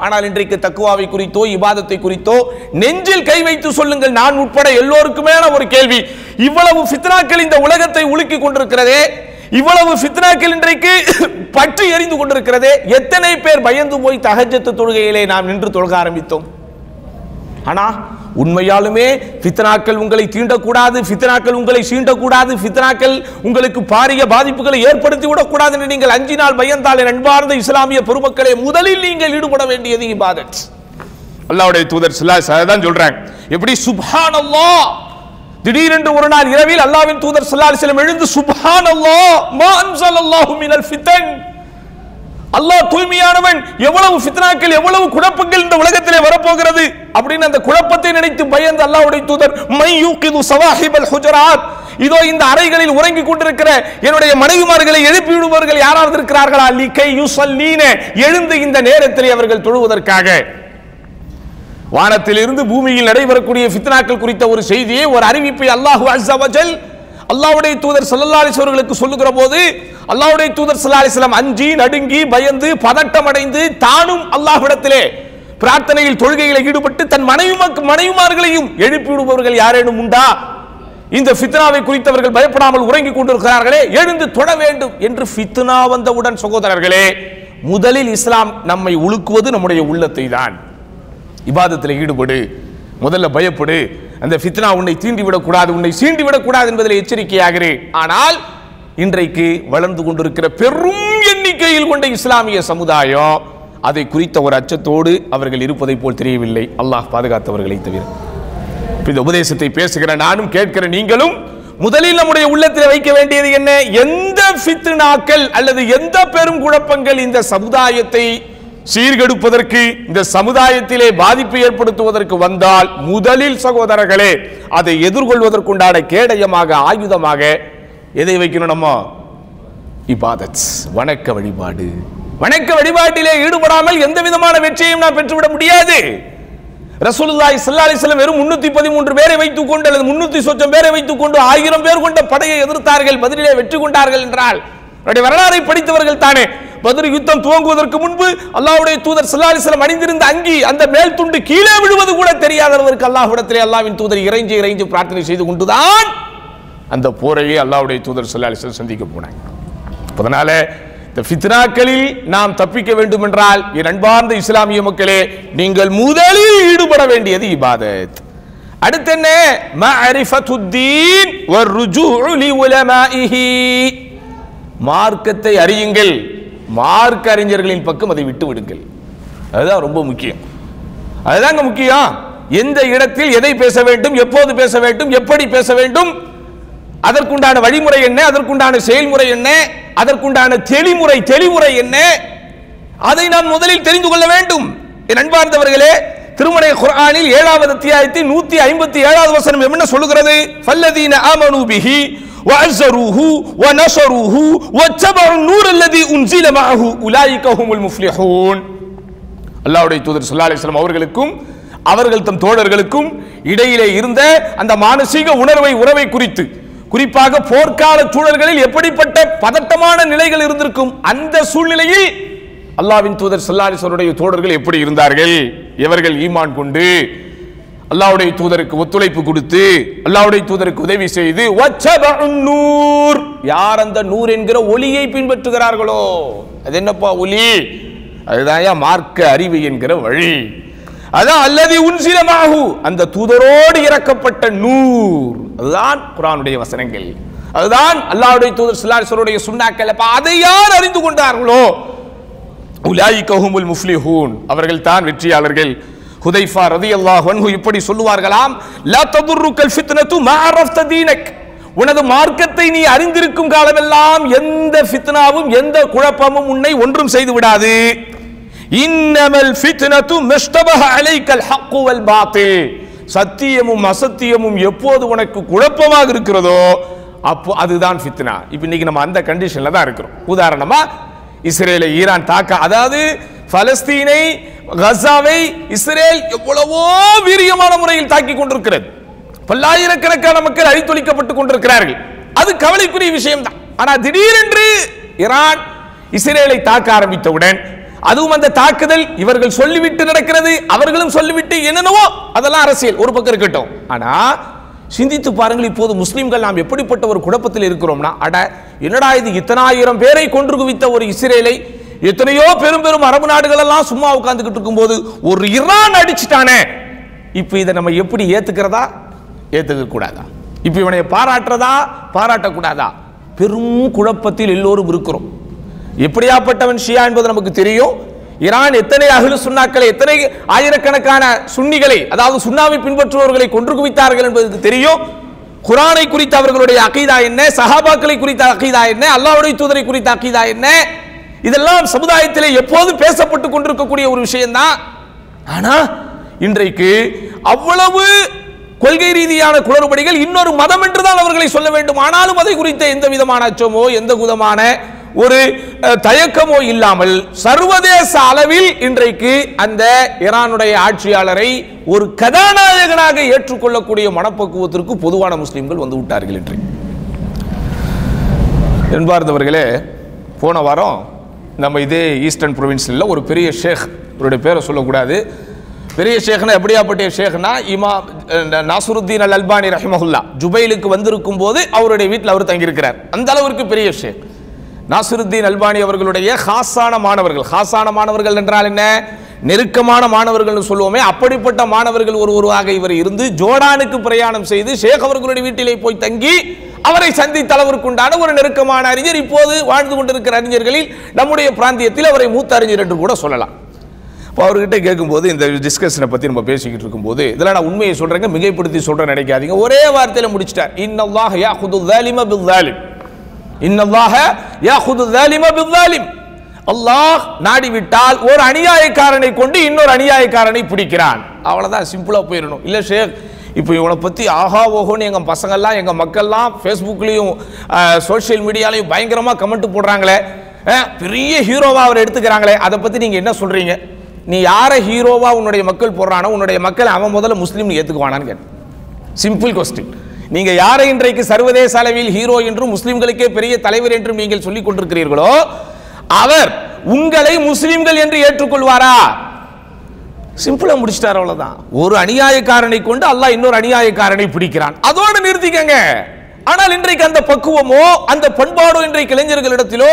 ஆனால் இன்றைக்கு தக்வாவை குறித்தோ இபாதத்தை குறித்தோ நெஞ்சில் கை வைத்து சொல்லுங்கள். நான் உட்பட எல்லோருக்குமே ஒரு கேள்வி, இவ்வளவு ஃபித்னாக்கள் இந்த உலகத்தை உலுக்கி கொண்டிருக்கிறதே, இவ்வளவு ஃபித்னாக்கள் இன்றைக்கு பற்றி எரிந்து கொண்டிருக்கிறதே, எத்தனை பேர் பயந்து போய் தஹஜ்ஜத் தொழுகையிலே நாம் நின்று தொழுக ஆரம்பித்தோம்? ஆனா உண்மையாலுமே ஃபித்னாக்கள் உங்களை தீண்டக்கூடாது, ஃபித்னாக்கள் உங்களை சீண்டக்கூடாது, ஃபித்னாக்கள் உங்களுக்கு பாரிய பாதிப்புகளை ஏற்படுத்தி விடக்கூடாது என்று நீங்கள் அஞ்சினால் பயந்தால் என் அன்பார்ந்த இஸ்லாமிய பெருமக்களே, முதலில் நீங்கள் ஈடுபட வேண்டியது இபாதத். அல்லாஹ்வுடைய தூதர் ஸல்லல்லாஹு அலைஹி வஸல்லம் தான் சொல்றாங்க. எப்படி சுப்ஹானல்லாஹ், திடீரென்று ஒரு நாள் இரவில் அல்லாஹ்வின் தூதர் ஸல்லல்லாஹு அலைஹி வஸல்லம் எழுந்து சுப்ஹானல்லாஹ் மா அன்ஸலல்லாஹு மினல் ஃபிதன், அல்லாஹ் தூய்மையானவன், எவ்வளவு ஃபித்னாக்கள் எவ்வளவு குழப்பங்கள் இந்த உலகத்திலே வரப்போகிறது அப்படின்னு அந்த குழப்பத்தை நினைத்து பயந்து அல்லாஹ்வுடைய தூதர் மை யூகிது ஸவாஹிபல் ஹுஜராத், இதோ இந்த அறைகளில் உறங்கிக் கொண்டிருக்கிற என்னுடைய மனைவிமார்களை எழுப்பி விடுபவர்கள் யாராவது இருக்கிறார்களா, லிகை யுஸல்லீன, எழுந்து இந்த நேரத்தில் அவர்கள் தொழுவதற்காக. வானத்தில் இருந்து பூமியில் நடைபெறக்கூடிய ஃபித்னாக்கள் குறித்த ஒரு செய்தியை, ஒரு அறிவிப்பை அல்லாஹ் அஸ்ஸ வஜல் அல்லாஹ்வுடைய தூதர் ஸல்லல்லாஹு அலைஹி வஸல்லம் சொல்லுகிற போது அல்லாஹ்வுடைய தூதர் ஸல்லல்லாஹு அலைஹி வஸல்லம் அஞ்சி நடுங்கி பயந்து பதட்டமடைந்து தானும் அல்லாஹ்விடத்திலே பிரார்த்தனையில் தொழுகையில் ஈடுபட்டு தன் மனைவிமார்களையும் எழுப்பி விடுபவர்கள் யாரேனும் உண்டா, இந்த ஃபித்னாவை குறித்தவர்கள் பயப்படாமல் உறங்கிக் கொண்டிருக்கிறார்களே, எழுந்து தொழ வேண்டும் என்று ஃபித்னா வந்தவுடன் சகோதரர்களே, முதலில் இஸ்லாம் நம்மை உலுக்குவது நம்முடைய உள்ளத்தை தான். இபாதத்தில் ஈடுபடு, முதல்ல பயப்படு, அந்த ஃபித்னா உன்னை தீண்டிவிடக்கூடாது, உன்னை சீண்டிவிடக்கூடாது என்பதில் எச்சரிக்கையாகிறே. ஆனால் இன்றைக்கு வளர்ந்து கொண்டிருக்கிற பெரும் எண்ணிக்கையில் கொண்ட இஸ்லாமிய சமுதாயம் அதை குறித்த ஒரு அச்சத்தோடு அவர்கள் இருப்பதை போல் தெரியவில்லை, அல்லாஹ் பாதுகாத்தவர்களை தவிர. இந்த உபதேசத்தை பேசுகிற நானும் கேட்கிற நீங்களும் முதலில் நம்முடைய உள்ளத்தில் வைக்க வேண்டியது என்ன, எந்த ஃபித்னாக்கள் அல்லது எந்த பெரும் குழப்பங்கள் இந்த சமுதாயத்தை சீர்கெடுப்பதற்கு, இந்த சமுதாயத்திலே பாதிப்பு ஏற்படுத்துவதற்கு வந்தால் முதலில் சகோதரர்களே அதை எதிர்கொள்வதற்குண்டான கேடயமாக ஆயுதமாக எதை வைக்கணும்? நம்ம இபாதத், வணக்க வழிபாடு. வணக்க வழிபாட்டிலே ஈடுபடாமல் எந்த விதமான வெற்றியையும் நாம் பெற்றுவிட முடியாது. ரசூலுல்லாஹி ஸல்லல்லாஹு அலைஹி வஸல்லம் வெறும் 313 பேரை வைத்துக் கொண்டு அல்லது 300 சொச்சம் பேரை வைத்துக் கொண்டு 1000 பேர் கொண்ட படையை எதிர்த்தார்கள், பதிலே வெற்றி கொண்டார்கள் என்றால் அவருடைய வரலாறை படித்தவர்கள் தானே. பத்ர் யுத்தம் துவங்குவதற்கு முன்பு அல்லாஹ்வுடைய தூதர் ஸல்லல்லாஹு அலைஹி வஸல்லம் அணிந்திருந்த அங்கி, அந்த மேல் துண்டு கீழே விழுவது கூட தெரியாதவருக்கு அல்லாஹ்விடத்திலே அல்லாஹ்வின் தூதர் இறைஞ்சி பிரார்த்தனை செய்து கொண்டுதான் அந்த போரையே அல்லாஹ்வுடைய தூதர் ஸல்லல்லாஹு அலைஹி வஸல்லம் சந்திக்க போனாங்க. அதனால இந்த ஃபித்னாக்களில் நாம் தப்பிக்க வேண்டும் என்றால் என் அன்பார்ந்த இஸ்லாமிய மக்களே, நீங்கள் முதலில் ஈடுபட வேண்டியது இபாதத். அடுத்து என்ன? மஅரிஃபத்துத்தீன் வர்ருஜூஉ லிஉலமாஇஹி, மார்க்கத்தை அறியுங்கள், மார்க்க அறிஞர்களின் பக்கம் அதை விட்டு விடுங்கள். அதுதான் ரொம்ப முக்கியம். அதுதாங்க முக்கியம். எந்த இடத்தில் எதை பேச வேண்டும், எப்போது பேச வேண்டும், எப்படி பேச வேண்டும், அதற்குண்டான வழிமுறை என்ன, அதற்குண்டான செயல்முறை என்ன, அதற்குண்டான தெளிமுறை என்ன, அதை நாம் முதலில் தெரிந்து கொள்ள வேண்டும். என் அன்பார்ந்தவர்களே, திருமறை குர்ஆனில் 7வது அத்தியாயத்தில் 157வது வசனம் என்ன சொல்கிறது? ஃபல்லதீன ஆமனூ பிஹி வஅஸரூஹு வநஸரூஹு வத்தபஉ நூர் அல்லதி உன்ஸில மஅஹு உலாயிக ஹுமுல் முஃப்லிஹூன். அல்லாஹ்வுடைய தூதர் ஸல்லல்லாஹு அலைஹி வஸல்லம் அவர்களுக்கும் அவர்கள் தம் தோழர்களுக்கும் இடையிலே இருந்த அந்த மானசீக உறவை குறித்து, குறிப்பாக போர்க்கால சூழல்களில் எப்படிப்பட்ட பதட்டமான நிலைகள் இருந்திருக்கும், அந்த சூழ்நிலையில் அல்லாஹ்வின் தூதர் ஸல்லல்லாஹு அலைஹி வஸல்லம் தோழர்கள் எப்படி இருந்தார்கள்? இவர்கள் ஈமான் கொண்டு அல்லாஹ்வுடைய தூதருக்கு ஒத்துழைப்பு கொடுத்து அல்லாஹ்வுடைய தூதருக்கு உதவி செய்து நூர், யார் அந்த நூர் என்கிற ஒளியை பின்பற்றுகிறார்களோ, அது என்னப்பா ஒளி? அதுதான் மார்க்க அறிவு என்கிற வழி. அதான் அல்லதி உன்ஸில மஅஹு, அந்த தூதரோடு இறக்கப்பட்ட நூர். அதுதான் குர்ஆனுடைய வசனங்கள், அதுதான் அல்லாஹ்வுடைய தூதர் ஸல்லல்லாஹு அலைஹி வஸல்லம் சுன்னாக்கள். அதை யார் அறிந்து கொண்டார்களோ உலாயிக ஹுமுல் முஃப்லிஹூன், அவர்கள் தான் வெற்றியாளர்கள். ஹுதைஃபா ரலியல்லாஹு அன்ஹு இப்படி சொல்லுவார்களாம், லா ததுர்ருகல் ஃபித்னது மா அரஃப்த தீனக், உனது மார்க்கத்தை நீ அறிந்திருக்கும் காலமெல்லாம் எந்த ஃபித்னாவும் எந்த குழப்பமும் உன்னை ஒன்றும் செய்து விடாது. இன்னமல் ஃபித்னது மஸ்தபஹ அலைக்கல் ஹக்கு வல் பாத்தில், சத்தியமும் அசத்தியமும் எப்போது உனக்கு குழப்பமாக இருக்கிறதோ அப்போ அதுதான் ஃபித்னா. இப்போ இன்னைக்கு நம்ம அந்த கண்டிஷன்ல தான் இருக்கிறோம். உதாரணமா இஸ்ரேலை ஈரான் தாக்க, அதாவது பலஸ்தீனை கசாவை இஸ்ரேல் எவ்வளவோ வீரியமான முறையில் தாக்கி கொண்டிருக்கிறது. பல்லாயிரக்கணக்கான மக்கள் அழித்தொழிக்கப்பட்டுக் கொண்டிருக்கிறார்கள். அது கவலைக்குரிய விஷயம் தான். ஆனால் திடீரென்று ஈரான் இஸ்ரேலை தாக்க ஆரம்பித்தவுடன், அதுவும் அந்த தாக்குதல் இவர்கள் சொல்லிவிட்டு நடக்கிறது, அவர்களும் சொல்லிவிட்டு என்னென்னவோ, அதெல்லாம் அரசியல் ஒரு பக்கம் இருக்கட்டும். ஆனா சிந்தித்து பாருங்கள், இப்போது முஸ்லிம்கள் நாம் எப்படிப்பட்ட ஒரு குழப்பத்தில் இருக்கிறோம்னா, அட என்னடா இது, இத்தனாயிரம் பேரை கொன்று குவித்த ஒரு இஸ்ரேலை எத்தனையோ பெரும் பெரும் அரபு நாடுகள் எல்லாம் சும்மா உட்கார்ந்துகிட்டு இருக்கும்போது ஒரு ஈரான் அடிச்சுட்டானே, இப்ப இதை நம்ம எப்படி ஏத்துக்கிறதா, ஏத்துக்க கூடாதா? இப்ப இவனை பாராட்டுறதா, பாராட்டக்கூடாதா? பெரும் குழப்பத்தில் எல்லோரும் இருக்கிறோம். எப்படியாப்பட்டவன் ஷியா என்பது நமக்கு தெரியும். ஈரான் எத்தனை அஹ்லு சுன்னாக்களை, எத்தனை ஆயிரக்கணக்கான சுன்னிகளை, அதாவது சுன்னாவை பின்பற்றுபவர்களை கொன்று குவித்தார்கள் என்பதற்கு தெரியும். குர்ஆனை குறித்த அவர்களுடைய அகீதா என்ன, சஹாபாக்களை குறித்த அகீதா என்ன, அல்லாஹ்வுடைய தூதரை குறித்த அகீதா என்ன, இதெல்லாம் சமுதாயத்திலே எப்போது பேசப்பட்டுக் கொண்டிருக்கக்கூடிய ஒரு விஷயம்தான். ஆனா இன்றைக்கு அவ்வளவு கொள்கை ரீதியான குளறுபடிகள், இன்னொரு மதம் என்றுதான் அவர்களை சொல்ல வேண்டும். ஆனாலும் அதை குறித்த எந்த விதமான அச்சமோ எந்த விதமான ஒரு தயக்கமோ இல்லாமல் சர்வதேச அளவில் இன்றைக்கு அந்த ஈரானுடைய ஆட்சியாளரை ஒரு கதாநாயகனாக ஏற்றுக்கொள்ளக்கூடிய மனப்பக்குவத்திற்கு பொதுவான முஸ்லிம்கள் வந்து விட்டார்கள். என்று என்பார்ந்தவர்களே, போன வாரம் நம்ம இதே ஈஸ்டர்ன் ப்ரொவின்ஸில் ஒரு பெரிய ஷேக், அவருடைய பேரை சொல்லக்கூடாது, பெரிய ஷேக்னா எப்படியாப்பட்ட ஷேக்னா இமாம் நாசருத்தீன் அல் அல்பானி ரஹிமஹுல்லா ஜுபைலுக்கு வந்திருக்கும் போது அவருடைய வீட்டில் அவர் தங்கியிருக்கிறார். அந்த அளவிற்கு பெரிய ஷேக் நாசருத்தீன் அல்பானி அவர்களுடைய ஹாசான மாணவர்கள். ஹாசான மாணவர்கள் என்றால் என்ன? நெருக்கமான மாணவர்கள் சொல்லுவோமே, அப்படிப்பட்ட மாணவர்கள் ஒருவராக இவர் இருந்து ஜோர்டானுக்கு பிரயாணம் செய்து ஷேக் அவர்களுடைய வீட்டிலே போய் தங்கி அவரை சந்தித்த அளவிற்குண்டான ஒரு நெருக்கமான அறிஞர். இப்போது வாழ்ந்து கொண்டிருக்கிற அறிஞர்களில் நம்முடைய பிராந்தியத்தில் அவரை மூத்த அறிஞர் என்று கூட சொல்லலாம். இப்போ அவர்கிட்ட கேட்கும்போது, இந்த டிஸ்கஷனை பற்றி நம்ம பேசிக்கிட்டு இருக்கும்போது, இதெல்லாம் நான் உண்மையை சொல்கிறேங்க, மிகைப்படுத்தி சொல்கிறேன் நினைக்காதீங்க, ஒரே வார்த்தையில் முடிச்சிட்டார். இன்னல்லாஹ யாஹுது ஸாலிம பிஸ்ஸாலிம், இன்னல்லாஹ யாஹுது ஸாலிம பிஸ்ஸாலிம். அல்லாஹ் நாடிவிட்டால் ஒரு அநியாயக்காரனை கொண்டு இன்னொரு அநியாயக்காரனை பிடிக்கிறான். அவ்வளோதான், சிம்பிளாக போயிடணும். இல்லை ஷேக், இப்போ இவனை பற்றி ஆஹா ஓஹோன்னு எங்கள் பசங்கள்லாம் எங்கள் மக்கள்லாம் ஃபேஸ்புக்லேயும் சோஷியல் மீடியாலையும் பயங்கரமாக கமெண்ட் போடுறாங்களே, பெரிய ஹீரோவாக அவர் எடுத்துக்கிறாங்களே, அதை பற்றி நீங்கள் என்ன சொல்கிறீங்க? நீ யாரை ஹீரோவா உன்னுடைய மக்கள் போடுறானோ உன்னுடைய மக்கள் அவன் முதல்ல முஸ்லீம் ஏற்றுக்குவானான்னு கேட்டு. Simple question. நீங்க யாரை இன்றைக்கு சர்வதேச அளவில் ஹீரோ என்றும் முஸ்லிம்களுக்கே பெரிய தலைவர் என்றும் நீங்கள் சொல்லிக் கொண்டிருக்கிறீர்களோ அவர் உங்களை முஸ்லிம்கள் என்று ஏற்றுக்கொள்வாரா? சிம்பிளா முடிச்சிட்டார், அவ்வளவுதான். ஒரு அநியாயக்காரனை கொண்டு அல்லாஹ் இன்னொரு அநியாயக்காரனை பிடிக்கிறான், அதோடு நிறுத்திக்கங்க. ஆனால் இன்றைக்கு அந்த பக்குவமோ அந்த பண்பாடோ இன்றைக்கு இளைஞர்களிடத்திலோ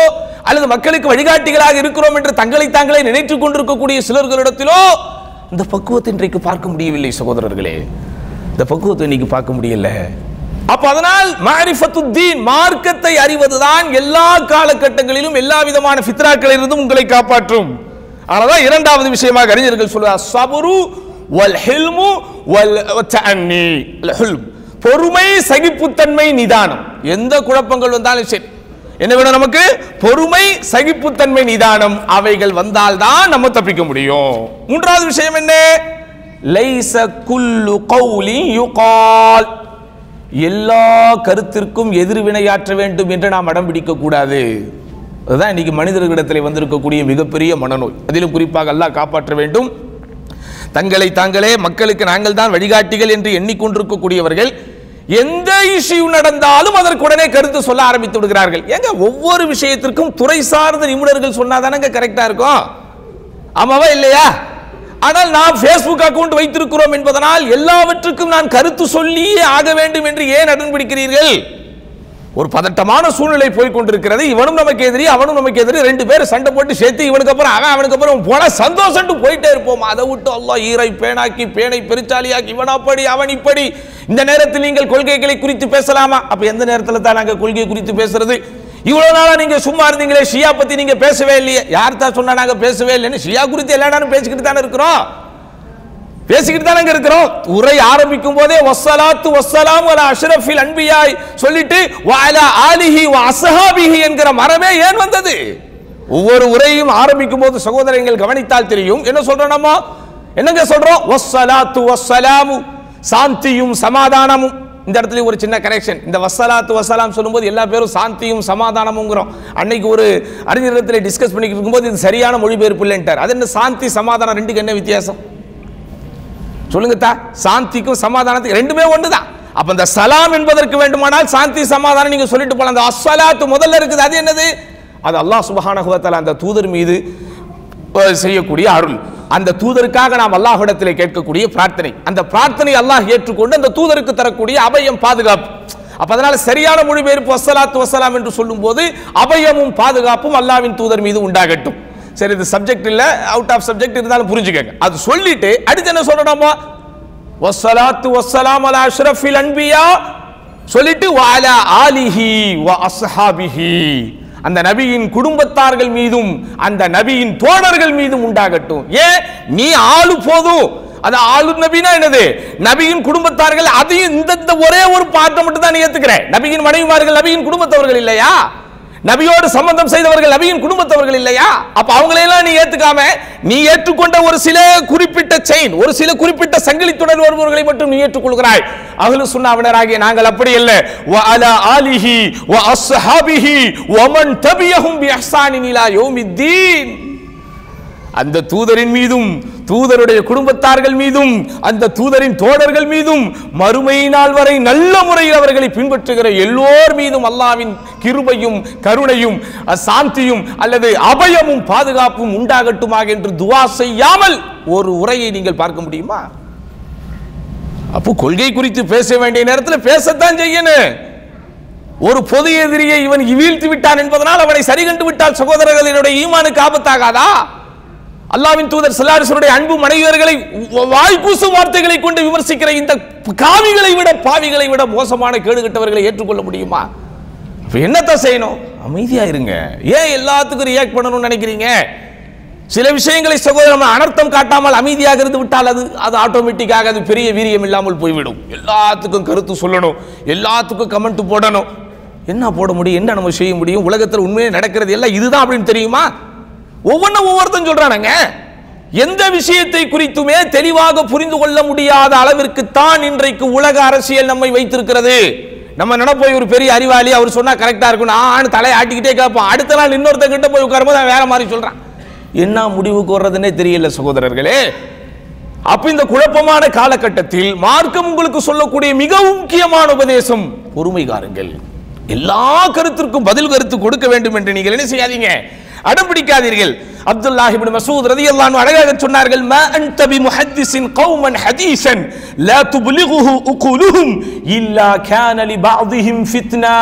அல்லது மக்களுக்கு வழிகாட்டிகளாக இருக்கிறோம் என்று தங்களை தாங்களே நினைத்துக் கொண்டிருக்கக்கூடிய சிலர்களிடத்திலோ இந்த பக்குவத்தை இன்றைக்கு பார்க்க முடியவில்லை. சகோதரர்களே, இந்த பக்குவத்தை இன்னைக்கு பார்க்க முடியல. அப்ப அதனால் மாரிஃபத்துத்தீன், மார்க்கத்தை அறிவதுதான் எல்லா காலகட்டங்களிலும் எல்லா விதமான ஃபித்ராக்களிலிருந்தும் உங்களை காப்பாற்றும். அதனால இரண்டாவது விஷயமாக அறிஞர்கள் சொல்றார் சபரு வல் ஹில்மு வல் தஅன்னி. பொறுமை, சகிப்புத்தன்மை, நிதானம். எந்த குழப்பங்கள் வந்தாலும் சரி என்ன வேணும் நமக்கு? பொறுமை, சகிப்புத்தன்மை, நிதானம். அவைகள் வந்தால்தான் நம்ம தப்பிக்க முடியும். மூன்றாவது விஷயம் என்ன? லைஸ குல்லு கௌலி யுகால். எல்லா கருத்திற்கும் எதிர்வினையாற்ற வேண்டும் என்று நாம் அடம் பிடிக்க கூடாது. அதுதான் இன்னைக்கு மனிதர்களிடத்தில் வந்திருக்கக்கூடிய மிகப்பெரிய மனநோய். அதிலும் குறிப்பாக அல்லாஹ் காப்பாற்ற வேண்டும். தங்களை தாங்களே மக்களுக்கு நாங்கள் தான் வழிகாட்டிகள் என்று எண்ணிக்கொண்டிருக்கக்கூடியவர்கள் எந்த இஷ்யூ நடந்தாலும் அதற்குடனே கருத்து சொல்ல ஆரம்பித்து விடுகிறார்கள். ஏங்க ஒவ்வொரு விஷயத்திற்கும் துறை சார்ந்த நிபுணர்கள் சொன்னாதானங்க கரெக்டா இருக்கும்? ஆமாவா இல்லையா? ஆனால் நாம் Facebook அக்கவுண்ட் வைத்திருக்கிறோம் என்பதனால் எல்லாவற்றுக்கும் நான் கருத்து சொல்லியே ஆக வேண்டும் என்று ஏன் அடம் பிடிக்கிறீர்கள்? ஒரு பதட்டமான சூழ்நிலை போய் கொண்டிருக்கிறது. இவனும் நமக்கு எதிரி, அவனும் நமக்கு எதிரி, ரெண்டு பேரும் சண்டை போட்டு சேர்த்து இவனுக்கு அப்புறம் அவனுக்கு அப்புறம் போனா சந்தோஷம் போயிட்டே இருப்போம். அதை விட்டு அல்லாஹ் ஈரை பேனாக்கி பேனை பெருச்சாலியாக்கி இவன் அப்படி அவன் இப்படி. இந்த நேரத்தில் நீங்கள் கொள்கைகளை குறித்து பேசலாமா? அப்ப எந்த நேரத்தில் தான் நாங்கள் கொள்கை குறித்து பேசுறது? இவ்வளவு நாளா நீங்க சும்மா இருந்தீங்களே, ஷியா பத்தி நீங்க பேசவே இல்லையே. யார் தான் சொன்னா நாங்க பேசவே இல்லைன்னு? ஷியா குறித்து எல்லா நேரம் பேசிக்கிட்டு தானே இருக்கிறோம், பேசிக்கிட்டு தானே இருக்கிறோம். உரை ஆரம்பிக்கும் போதே வஸ்ஸலாத்து வஸ்ஸலாமு அலா அஷ்ரஃபில் அன்பியாய் சொல்லிட்டு வஅலா ஆலிஹி வ அஸ்ஹாபிஹி என்கிற மரமே ஏன் வந்தது? ஒவ்வொரு உரையும் ஆரம்பிக்கும் போது சகோதரர்கள் கவனித்தால் தெரியும் என்ன சொல்றோம். நம்ம என்னங்க சொல்றோம்? வஸ்ஸலாத்து வஸ்ஸலாமு, சாந்தியும் சமாதானமும். இந்த இடத்துல ஒரு சின்ன கரெக்ஷன். இந்த வஸ்ஸலாத்து வஸ்ஸலாம் சொல்லும்போது எல்லா பேரும் சாந்தியும் சமாதானமுங்கிறோம். அன்னைக்கு ஒரு அறிஞரிடத்தில் டிஸ்கஸ் பண்ணிக்கிட்டு இருக்கும்போது இது சரியான மொழிபெயர்ப்பு இல்லைன்ட்டார். அது என்ன சாந்தி சமாதானம் ரெண்டுக்கு என்ன வித்தியாசம் சொல்லுங்க? சாந்திக்கும் சமாதானத்துக்கு ரெண்டுமே ஒண்ணுதான். அப்ப இந்த சலாம் என்பதற்கு வேண்டுமானால் சாந்தி சமாதானம் நீங்க சொல்லிட்டு போலாம். அந்த அஸ்ஸலாத்து முதல்ல இருக்குது, அது என்னது? அது அல்லாஹ் சுப்ஹானஹு வ தஆலா அந்த தூதர் மீது செய்யக்கூடிய அருள். அந்த தூதருக்காக நாம் அல்லாஹ்விடத்திலே கேட்கக்கூடிய பிரார்த்தனை, அந்த பிரார்த்தனை அல்லாஹ் ஏற்றுக்கொண்டு அந்த தூதருக்கு தரக்கூடிய அபயம், பாதுகாப்பு. அப்ப அதனால சரியான மொழிபெயர்ப்பு வஸ்ஸலாத்து வஸ்ஸலாம் என்று சொல்லும் போது அபயமும் பாதுகாப்பும் அல்லாஹ்வின் தூதர் மீது உண்டாகட்டும். சரி, இது சப்ஜெக்ட் இல்ல, அவுட் ஆஃப் சப்ஜெக்ட் இருந்தாலும் புரிஞ்சுக்கங்க. அது சொல்லிட்டு அடுத்து என்ன சொல்லணுமா? வஸ்ஸலாத்து வஸ்ஸலாம் அலா அஷ்ரஃபில் அன்பியா சொல்லிட்டு வஅலா ஆலிஹி வ அஸ்ஹாபிஹி, அந்த நபியின் குடும்பத்தார்கள் மீதும் அந்த நபியின் தோழர்கள் மீதும் உண்டாகட்டும். ஏன் நீ ஆளு போதும், அது ஆளு நபினா என்னது? நபியின் குடும்பத்தார்கள். அதையும் இந்த ஒரே ஒரு பாட்டை மட்டும் தான் நீ ஏத்துக்கிற. நபியின் மனைவிமார்கள் நபியின் குடும்பத்தவர்கள் இல்லையா? நபியோடு சம்பந்தம் செய்தவர்கள் நபியின் குடும்பத்தவர்கள் இல்லையா? அப்ப அவங்களையெல்லாம் நீ ஏத்துக்காம நீ ஏற்றுக்கொண்ட ஒரு சில குறிப்பிட்ட செயின், ஒரு சில குறிப்பிட்ட சங்கிலித்துடன் வருபவர்களை மட்டும் நீ ஏற்றுக்கொள்கிறாய். அஹ்லு சுன்னாவினராகிய நாங்கள் அப்படி அல்ல. வ அலா ஆலிஹி வ அஸ்ஹாபிஹி வ மன் தபியஹும் பி இஹ்சானின் இலா யௌமித்தீன். அந்த தூதரின் மீதும் தூதருடைய குடும்பத்தார்கள் மீதும் அந்த தூதரின் தோழர்கள் மீதும் மறுமை நாள் வரை நல்ல முறையில் அவர்களை பின்பற்றுகிற எல்லோர் மீதும் அல்லாஹ்வின் கிருபையும் கருணையும் சாந்தியும் அல்லது அபயமும் பாதுகாப்பும் உண்டாகட்டுமாக என்று துஆ செய்யாமல் ஒரு உரையை நீங்கள் பார்க்க முடியுமா? அப்போ கொள்கை குறித்து பேச வேண்டிய நேரத்தில் பேசத்தான் செய்யணும். ஒரு பொது எதிரியை இவன் வீழ்த்தி விட்டான் என்பதனால் அவனை சரி கண்டு விட்டால் சகோதரர்கள் என்னுடைய ஈமானுக்கு ஆபத்தாகாதா? அல்லாஹ்வின் தூதர் ஸல்லல்லாஹு அலைஹி வஸல்லம் அன்பு மனைவியர்களை வாய்க்கூசு வார்த்தைகளை கொண்டு விமர்சிக்கிற இந்த காவிகளை விட பாவிகளை விட மோசமான கேடுகட்டவர்களை ஏற்றுக்கொள்ள முடியுமா? என்னத்தை செய்யணும்? அமைதியா இருங்க. ஏன் எல்லாத்துக்கும் ரியாக்ட் பண்ணணும்னு நினைக்கிறீங்க? சில விஷயங்களை சகோதரன் அனர்த்தம் காட்டாமல் அமைதியாக இருந்து விட்டால் அது ஆட்டோமேட்டிக்காக அது பெரிய வீரியம் இல்லாமல் போய்விடும். எல்லாத்துக்கும் கருத்து சொல்லணும், எல்லாத்துக்கும் கமெண்ட் போடணும். என்ன போட முடியும்? என்ன நம்ம செய்ய முடியும்? உலகத்தில் உண்மையே நடக்கிறது எல்லாம் இதுதான் அப்படின்னு தெரியுமா? ஒவ்வொருத்தன் சொல்றானுங்க. எந்த விஷயத்தை குறித்துமே தெளிவாக புரிந்து கொள்ள முடியாத அளவிற்கு தான் இன்றைக்கு உலக அரசியல் நம்மை வைத்திருக்கிறது. நம்ம நினைப்போய் ஒரு பெரிய அறிவாளி, அவர் சொன்னா கரெக்டா இருக்கும், நான் தலையை ஆட்டிக்கிட்டே கேட்போம். அடுத்த நாள் இன்னொருத்த கிட்ட போய் உட்காரும்போது வேற மாதிரி சொல்றான். என்ன முடிவுக்கு வர்றதுன்னே தெரியல சகோதரர்களே. அப்ப இந்த குழப்பமான காலகட்டத்தில் மார்க்கம் உங்களுக்கு சொல்லக்கூடிய மிக முக்கியமான உபதேசம் பொறுமை காருங்கள். எல்லா கருத்திற்கும் பதில் கருத்து கொடுக்க வேண்டும் என்று நீங்கள் என்ன செய்யாதீங்க, அடம் பிடிக்காதீர்கள். அப்துல்லாஹ் இப்னு மஸ்ஊத் ரலியல்லாஹு அன்ஹு அழகாக சொன்னார்கள், மா அன்த பிமுஹத்திஸின் கௌமன் ஹதீஸன் லா துப்லிகுஹு உகூலுஹும் இல்லா கான லிபஅதிஹிம் ஃபித்னா.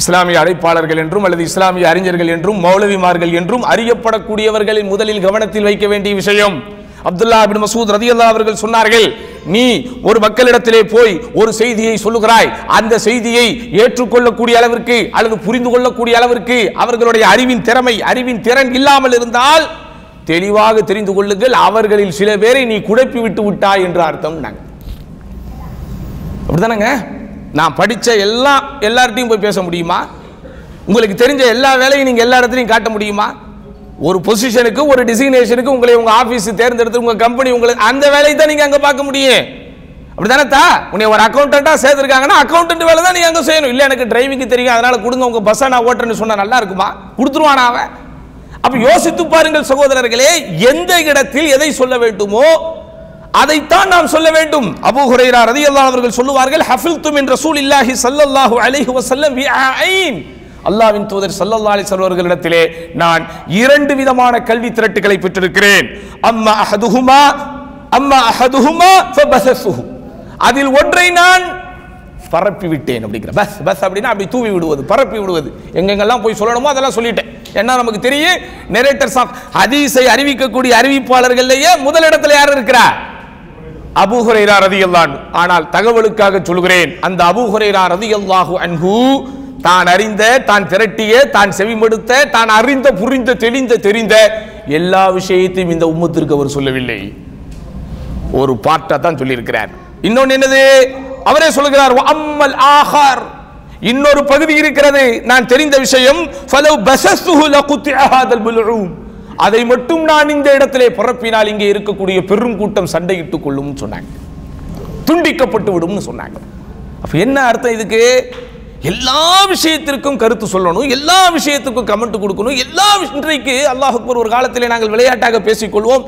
இஸ்லாமிய அழைப்பாளர்கள் என்றும் அல்லது இஸ்லாமிய அறிஞர்கள் என்றும் மௌலவிமார்கள் என்றும் அறியப்படக்கூடியவர்களின் முதலில் கவனத்தில் வைக்க வேண்டிய விஷயம், அப்துல்லா பின் மசூத் ரலியல்லாஹு அவர்கள் சொன்னார்கள், நீ ஒரு மக்களிடத்திலே போய் ஒரு செய்தியை சொல்லுகிறாய், அந்த செய்தியை ஏற்றுக்கொள்ளக்கூடிய அளவிற்கு அல்லது புரிந்து கொள்ளக்கூடிய அளவிற்கு அவர்களுடைய அறிவின் திறன் இல்லாமல் இருந்தால் தெளிவாக தெரிந்து கொள்ளுங்கள், அவர்களில் சில பேரை நீ குழப்பி விட்டு விட்டாய் என்று அர்த்தம். அப்படிதானங்க? நான் படிச்ச எல்லார்ட்டையும் போய் பேச முடியுமா? உங்களுக்கு தெரிஞ்ச எல்லா வேலையும் நீங்க எல்லா இடத்துலையும் காட்ட முடியுமா? ஒரு பொசிஷனுக்கு ஒரு டிசிக்னேஷனுக்கு உங்களை உங்க ஆபீஸ் தேர்ந்தெடுத்து உங்க கம்பெனி உங்களுக்கு அந்த வேலையை தான் நீங்க அங்க பார்க்க முடியும். அப்படிதானே? உன்னை ஒரு அக்கௌண்டண்டா சேர்த்திருக்காங்கன்னா அக்கௌண்டன்ட் வேலை தான் நீங்க அங்க செய்யணும். இல்ல எனக்கு டிரைவிங் தெரியும் அதனால கொடுங்க உங்க பஸ்ஸை நான் ஓட்டுறேன்னு சொன்னா நல்லா இருக்குமா? கொடுத்துருவானா அவன்? அப்ப யோசித்து பாருங்கள் சகோதரர்களே, எந்த இடத்தில் எதை சொல்ல வேண்டுமோ அதைத்தான் நாம் சொல்ல வேண்டும். அபூ ஹுரைரா ரலியல்லாஹு அவர்கள் சொல்லுவார்கள், ஹஃபில்து மின் ரசூலில்லாஹி ஸல்லல்லாஹு அலைஹி வஸல்லம் விஆஐன், அல்லாஹ்வின் தூதர் ஸல்லல்லாஹு அலைஹி வஸல்லம் அவர்களிடத்திலே நான் 2 விதமான கல்வி திரட்டுகளை பெற்றிருக்கிறேன். அம்மா அஹதுஹுமா ஃபபஸஸுஹு, அதில் ஒன்றை நான் பரப்பி விட்டேன். அப்படிங்கிற பஸ் அப்படின்னா அப்படி தூவி விடுவது, பரப்பி விடுவது. எங்கெங்கெல்லாம் போய் சொல்லணுமோ அதெல்லாம் சொல்லிட்டேன். என்ன நமக்கு தெரியும், நரேட்டர்ஸ் ஆஃப் ஹதீஸை அறிவிக்கக்கூடிய அறிவிப்பாளர்கள்லயே முதலிடத்துல யார் இருக்கிறா? அபூ ஹுரைரா ரலியல்லாஹு அன்ஹு. ஆனால் தகவலுக்காக சொல்கிறேன், அந்த அபூ ஹுரைரா ரலியல்லாஹு அன்ஹு தான் அறிந்த, தான் திரட்டிய, தான் செவிமடுத்த, தான் அறிந்த, புரிந்த, தெரிந்த எல்லா விஷயத்தையும் இந்த உம்மத்திற்கு அவர் சொல்லவில்லை. ஒரு பார்ட்டா தான் சொல்லி இருக்கிறார். இன்னொன்னு என்னது? அவரே சொல்கிறார், அம்மல் ஆஹர், இன்னொரு பகுதி இருக்கிறது நான் தெரிந்த விஷயம், ஃபலவ் பஸஸ்துஹு லகுத்திஅ ஹாதல் புல்ஊம், அதை மட்டும் நான் இந்த இடத்திலே பரப்பினால் இங்கே இருக்கக்கூடிய பெரும் கூட்டம் சண்டையிட்டுக் கொள்ளும் சொன்னாங்க, துண்டிக்கப்பட்டு விடும் சொன்னாங்க. அப்ப என்ன அர்த்தம் இதுக்கு? எல்லா விஷயத்திற்கும் கருத்து சொல்லணும், எல்லா விஷயத்துக்கும் கமெண்ட் கொடுக்கணும். இன்றைக்கு அல்லாஹ் அக்பர், ஒரு காலத்திலே நாங்கள் விளையாட்டாக பேசிக்கொள்வோம்,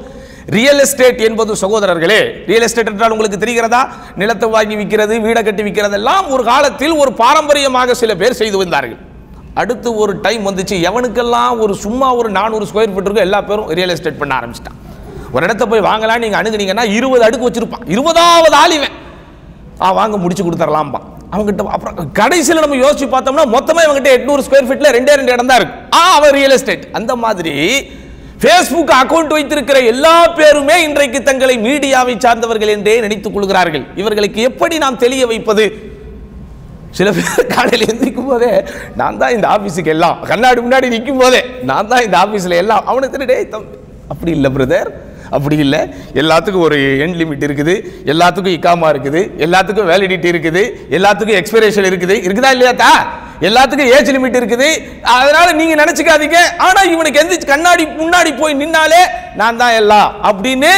ரியல் எஸ்டேட் என்பது சகோதரர்களே, ரியல் எஸ்டேட் என்றால் உங்களுக்கு தெரிகிறதா? நிலத்தை வாங்கி விற்கிறது, வீடை கட்டி விற்கிறதெல்லாம் ஒரு காலத்தில் ஒரு பாரம்பரியமாக சில பேர் செய்து வந்தார்கள். அடுத்து ஒரு டைம் வந்துச்சு, எவனுக்கெல்லாம் ஒரு சும்மா ஒரு 400 ஸ்கொயர் ஃபீட் இருக்கும் எல்லா பேரும் ரியல் எஸ்டேட் பண்ண ஆரம்பிச்சிட்டான். ஒரு இடத்த போய் வாங்கலாம், நீங்க அணுகுனீங்கன்னா 20 அடுக்கு வச்சிருப்பான், 20வது ஆளிவன் வாங்க முடிச்சு கொடுத்துடலாம்பா அவங்ககிட்ட. அப்புறம் கடைசியில் நம்ம யோசிச்சு பார்த்தோம்னா மொத்தமா இவங்ககிட்ட 800 ஸ்கொயர் ஃபீட்ல 2 இடம் தான் இருக்கு. அவன் ரியல் எஸ்டேட். அந்த மாதிரி Facebook அக்கவுண்ட் வைத்திருக்கிற எல்லா பேருமே இன்றைக்கு தங்களை மீடியாவை சார்ந்தவர்கள் என்றே நினைத்துக் கொள்கிறார்கள். இவர்களுக்கு எப்படி நாம் தெளிய வைப்பது? சில பேர் காலையில் எந்திரிக்கும் போதே நான் தான் இந்த ஆபீஸுக்கு எல்லாம், கண்ணாடி முன்னாடி நிற்கும் போதே நான் தான் இந்த ஆபீஸ்ல எல்லாம். அவனுக்கு டேய் அப்படி இல்லை பிரதர், அப்படி இல்லை. எல்லாத்துக்கும் ஒரு எண்ட் லிமிட் இருக்குது, எல்லாத்துக்கும் இக்காமா இருக்குது, எல்லாத்துக்கும் வேலிடிட்டி இருக்குது, எல்லாத்துக்கும் எக்ஸ்பிரேஷன் இருக்குதா இல்லையாத்தா? எல்லாத்துக்கும் ஏஜ் லிமிட் இருக்குது. அதனால நீங்க நினைச்சுக்காதீங்க. ஆனா இவனுக்கு எந்திரிச்சு கண்ணாடி முன்னாடி போய் நின்னாலே நான் தான் எல்லாம் அப்படின்னு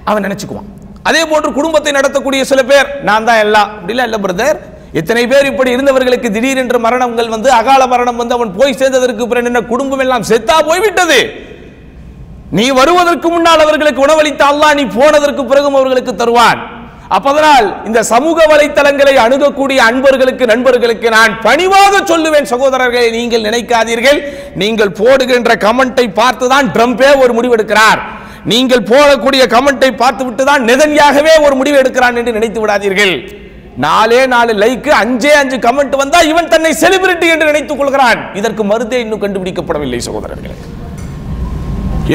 அவன் நினைச்சுக்குவான். அதே போன்று குடும்பத்தை நடத்தக்கூடிய சில பேர் நான் தான் எல்லாம் அப்படிலாம் இல்லை பிரதர். எத்தனை பேர் இப்படி இருந்தவர்களுக்கு திடீரென்று மரணங்கள் வந்து, அகால மரணம் வந்து அவன் போய் சேர்ந்ததற்கு பிறகு என்ன குடும்பம் எல்லாம் செத்தா போய்விட்டது. நீ வருவதற்கு முன்னால் அவர்களுக்கு உணவளித்த அல்லாஹ் நீ போனதற்கு பிறகும் அவர்களுக்கு தருவான். அப்பதனால் இந்த சமூக வலைத்தளங்களை அணுகக்கூடிய அன்பர்களுக்கு, நண்பர்களுக்கு நான் பணிவாக சொல்லுவேன், சகோதரர்களை நீங்கள் நினைக்காதீர்கள், நீங்கள் போடுகின்ற கமெண்டை பார்த்துதான் ட்ரம்பே ஒரு முடிவு எடுக்கிறார், நீங்கள் போடக்கூடிய கமெண்டை பார்த்து விட்டு தான் நெதன்யாகவே ஒரு முடிவு எடுக்கிறான் என்று நினைத்து விடாதீர்கள். 4 லைக் 5 கமெண்ட் வந்தா இவன் தன்னை செலிபிரிட்டி என்று நினைத்துக் கொள்கிறான். இதற்கு மருந்தே இன்னும் கண்டுபிடிக்கப்படவில்லை சகோதரர்களே.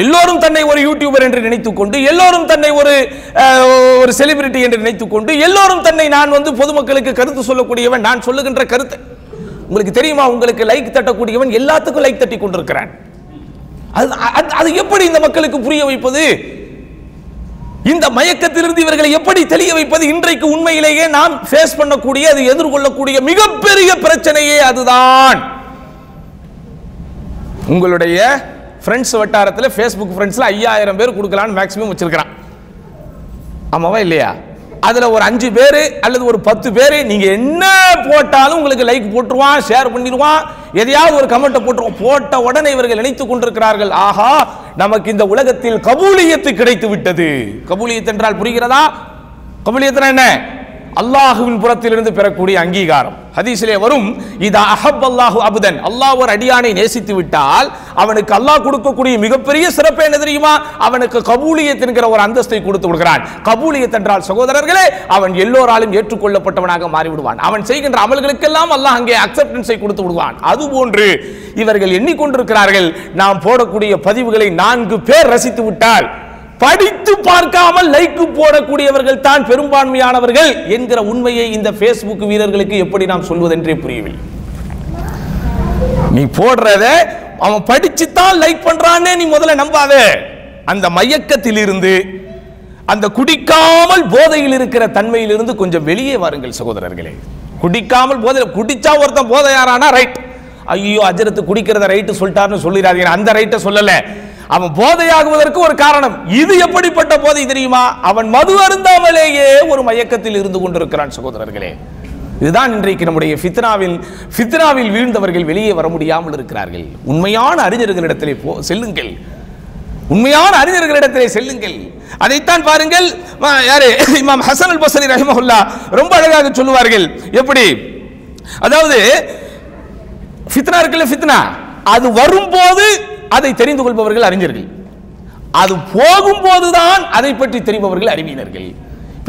எல்லோரும் தன்னை ஒரு யூடியூபர் என்று நினைத்துக் கொண்டு, எல்லோரும் தன்னை ஒரு செலிபிரிட்டி என்று நினைத்துக் கொண்டு, எல்லோரும் தன்னை நான் வந்து பொதுமக்களுக்கு கருத்து சொல்லக்கூடியவன், நான் சொல்லுகின்ற கருத்து உங்களுக்கு தெரியுமா? உங்களுக்கு லைக் தட்டக்கூடியவன் எல்லாத்துக்கும் லைக் தட்டி கொண்டிருக்கிறான். அது எப்படி இந்த மக்களுக்கு புரிய வைப்பது? இந்த மயக்கத்திலிருந்து இவர்களை எப்படி தெளிய வைப்பது? இன்றைக்கு உண்மையிலேயே நாம் ஃபேஸ் பண்ணக்கூடிய, அது எதிர்கொள்ளக்கூடிய மிகப்பெரிய பிரச்சனையே அதுதான். உங்களுடைய ஃப்ரெண்ட்ஸ் வட்டாரத்தில் ஃபேஸ்புக் ஃப்ரெண்ட்ஸ்ல 5000 பேர் கொடுக்கலான்னு மேக்ஸிமம் வச்சிருக்கிறான். ஆமாவா இல்லையா? அதுல ஒரு 5 பேர் அல்லது ஒரு 10 பேர் நீங்க என்ன போட்டாலும் உங்களுக்கு லைக் போட்டுருவான், ஷேர் பண்ணிடுவான், எதையாவது ஒரு கமெண்ட் போட்டுருவான். போட்ட உடனே இவர்கள் நினைத்துக் கொண்டிருக்கிறார்கள், ஆஹா நமக்கு இந்த உலகத்தில் கபூலியத்து கிடைத்து விட்டது. கபூலியத் என்றால் புரிகிறதா? கபூலியத் என்ன? அல்லாஹுவின் புறத்திலிருந்து பெறக்கூடிய அங்கீகாரம். ஹதீஸிலே வரும், இதா அஹப்பல்லாஹு அப்தன், அல்லாஹ் ஒரு அடியானை நேசித்து விட்டால் அவனுக்கு அல்லாஹ் கொடுக்கக்கூடிய மிகப்பெரிய சிறப்பு என்ன தெரியுமா? அவனுக்கு கபூலியத் என்கிற ஒரு அந்தஸ்தை கொடுத்து விடுகிறான். கபூலியத் என்றால் சகோதரர்களே, அவன் எல்லோராலும் ஏற்றுக்கொள்ளப்பட்டவனாக மாறிவிடுவான். அவன் செய்கின்ற அமல்களுக்கெல்லாம் அல்லாஹ் அங்கே அக்செப்டன்ஸை கொடுத்து விடுவான். அதுபோன்று இவர்கள் எண்ணிக்கொண்டிருக்கிறார்கள், நாம் போடக்கூடிய பதிவுகளை 4 பேர் ரசித்து விட்டால் படித்து பார்க்காமல் லைக் போடக்கூடியவர்கள் தான் பெரும்பான்மையானவர்கள் என்கிற உண்மையை இந்த Facebook வீரர்களுக்கு எப்படி நாம் சொல்வதென்றே புரியவில்லை. நீ போடுறத அவன் படிச்சுதான் லைக் பண்றானே நீ முதல்ல நம்பாத. அந்த மயக்கத்தில் இருந்து, அந்த குடிக்காமல் போதையில் இருக்கிற தன்மையிலிருந்து கொஞ்சம் வெளியே வாருங்கள் சகோதரர்களே. குடிக்காமல் போதையில், குடிச்சா ஒருத்தன் போதையாரானா ரைட், ஐயோ அஜரத்து குடிக்கிறத ரைட்டு சொல்லிட்டாருன்னு சொல்லிடாதீங்க, அந்த ரைட்டை சொல்லல. அவன் போதையாகுவதற்கு ஒரு காரணம். இது எப்படிப்பட்ட போதை தெரியுமா? அவன் மது அருந்தாமலேயே ஒரு மயக்கத்தில் இருந்து கொண்டிருக்கிறான் சகோதரர்களே. இதுதான் இன்றைக்கு நம்முடைய ஃபித்னாவில் வீழ்ந்தவர்கள் வெளியே வர முடியாமல் இருக்கிறார்கள். உண்மையான அறிஞர்களிடத்திலே செல்லுங்கள், உண்மையான அறிஞர்களிடத்திலே செல்லுங்கள். அதைத்தான் பாருங்கள், யாரு இமாம் ஹசன் அல் பஸ்ரி ரஹிமஹுல்லாஹ் ரொம்ப அழகாக சொல்லுவார்கள். எப்படி? அதாவது ஃபித்னா இருக்குல்ல, ஃபித்னா அது வரும்போது அதை தெரிந்து கொள்பவர்கள் அறிஞர்கள், அது போகும்போதுதான் அதை பற்றி தெரிபவர்கள் அறிவியனர்கள்.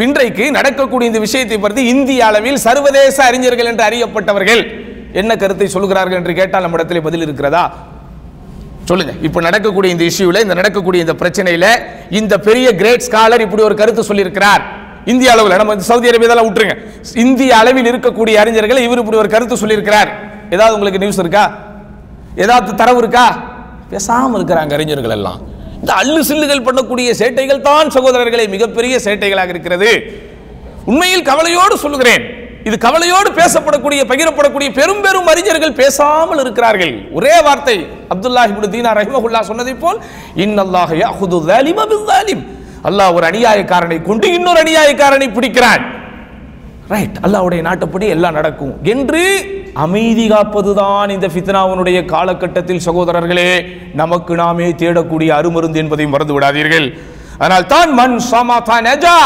இன்றைக்கு நடக்கக்கூடிய இந்த விஷயத்தை பற்றி இந்திய அளவில் சர்வதேச அறிஞர்கள் என்று அறியப்பட்டவர்கள் என்ன கருத்தை சொல்கிறார்கள் என்று கேட்டால் நம்மிடத்திலே பதில் இருக்கிறதா? சொல்லுங்க. இப்ப நடக்கக்கூடிய இந்த இஷ்யூல, இந்த நடக்கக்கூடிய இந்த பிரச்சனையில இந்த பெரிய கிரேட் ஸ்காலர் இப்படி ஒரு கருத்து சொல்லியிருக்கிறார். இந்திய அளவில், நம்ம சவுதி அரேபியாவில் விட்டுருங்க, இந்திய அளவில் இருக்கக்கூடிய அறிஞர்கள் இவர் இப்படி ஒரு கருத்து சொல்லியிருக்கிறார். ஏதாவது உங்களுக்கு நியூஸ் இருக்கா? ஏதாவது தரவு இருக்கா? பேசாம இருக்கிறாங்க அறிஞர்கள் எல்லாம். இந்த அள்ளு சில்லுகள் பண்ணக்கூடிய சேட்டைகள் தான் சகோதரர்களை மிகப்பெரிய சேட்டைகளாக இருக்கிறது. உண்மையில் கவலையோடு சொல்லுகிறேன், இது கவலையோடு பேசப்படக்கூடிய, பகிரப்படக்கூடிய பெரும் பெரும் அறிஞர்கள் பேசாமல் இருக்கிறார்கள். ஒரே வார்த்தை அப்துல்லாஹ் இப்னு தீனார் ரஹிமஹுல்லாஹ் சொன்னதை போல், இன்னல்லாஹ யஅஹுது ஸாலிம பிஸ்ஸாலிம், அல்லாஹ் ஒரு அநியாயக்காரனை கொண்டு இன்னொரு அநியாயக்காரனை பிடிக்கிறான். ரைட், அல்லாஹ்வுடைய நாட்டப்படி எல்லாம் நடக்கும் என்று அமைதி காப்பதுதான் இந்த ஃபித்னாவுடைய காலகட்டத்தில் சகோதரர்களே நமக்கு நாமே தேடக்கூடிய அருமருந்து என்பதை மறந்து விடாதீர்கள். அதனால் தான் மன் ஸமத நஜா,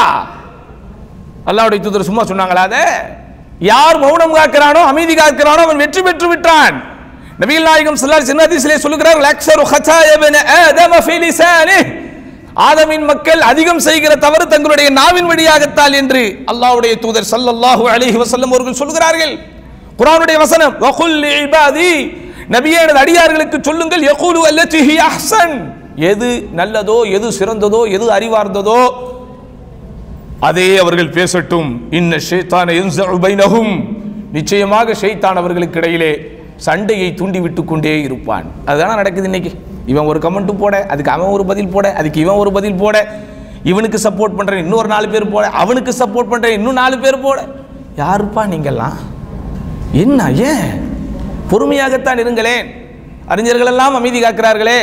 அல்லாஹ்வுடைய தூதர் சும்மா சொன்னாங்களா? அத யார் மௌனம் காக்கிறானோ, அமைதி காக்கிறானோ அவன் வெற்றி பெற்று விட்டான். நபிகள் நாயகம் ஸல்லல்லாஹு அலைஹி வஸல்லம் ஹதீஸிலே சொல்கிறார்கள், அக்ஸரு ஹதாயா இப்னு ஆதம ஃபீ லிசானிஹி, ஆதமின் மக்கள் அதிகம் செய்கிற தவறு தங்களுடைய நாவின் வழியாகத்தான் என்று அல்லாஹ்வுடைய தூதர் ஸல்லல்லாஹு அலைஹி வஸல்லம் அவர்கள் சொல்கிறார்கள். குர்ஆனுடைய வசனம், வகுல் லிஇபாதி, நபியே எனது அடியார்களுக்கு சொல்லுங்கள், யகூலு அல்லதி ஹி அஹ்ஸன், எது நல்லதோ, எது சிறந்ததோ, எது அறிவார்ந்ததோ அதே அவர்கள் பேசட்டும். இன்ன ஷைத்தான யன்ஸஉ பைனஹும், நிச்சயமாக ஷைத்தான் அவர்களுக்கு இடையிலே சண்டையை தூண்டி விட்டு கொண்டே இருப்பான். அதுதான் நடக்குது இன்னைக்கு. இவன் ஒரு கமெண்ட் போட, அதுக்கு அவன் ஒரு பதில் போட, அதுக்கு இவன் ஒரு பதில் போட, இவனுக்கு சப்போர்ட் பண்றேன் இன்னொரு 4 பேர் போட, அவனுக்கு சப்போர்ட் பண்றேன் இன்னும் 4 பேர் போட. யாருப்பா நீங்கெல்லாம்? என்ன? ஏன் பொறுமையாகத்தான் இருங்களேன். அறிஞர்கள் எல்லாம் அமைதி காக்கிறார்களே,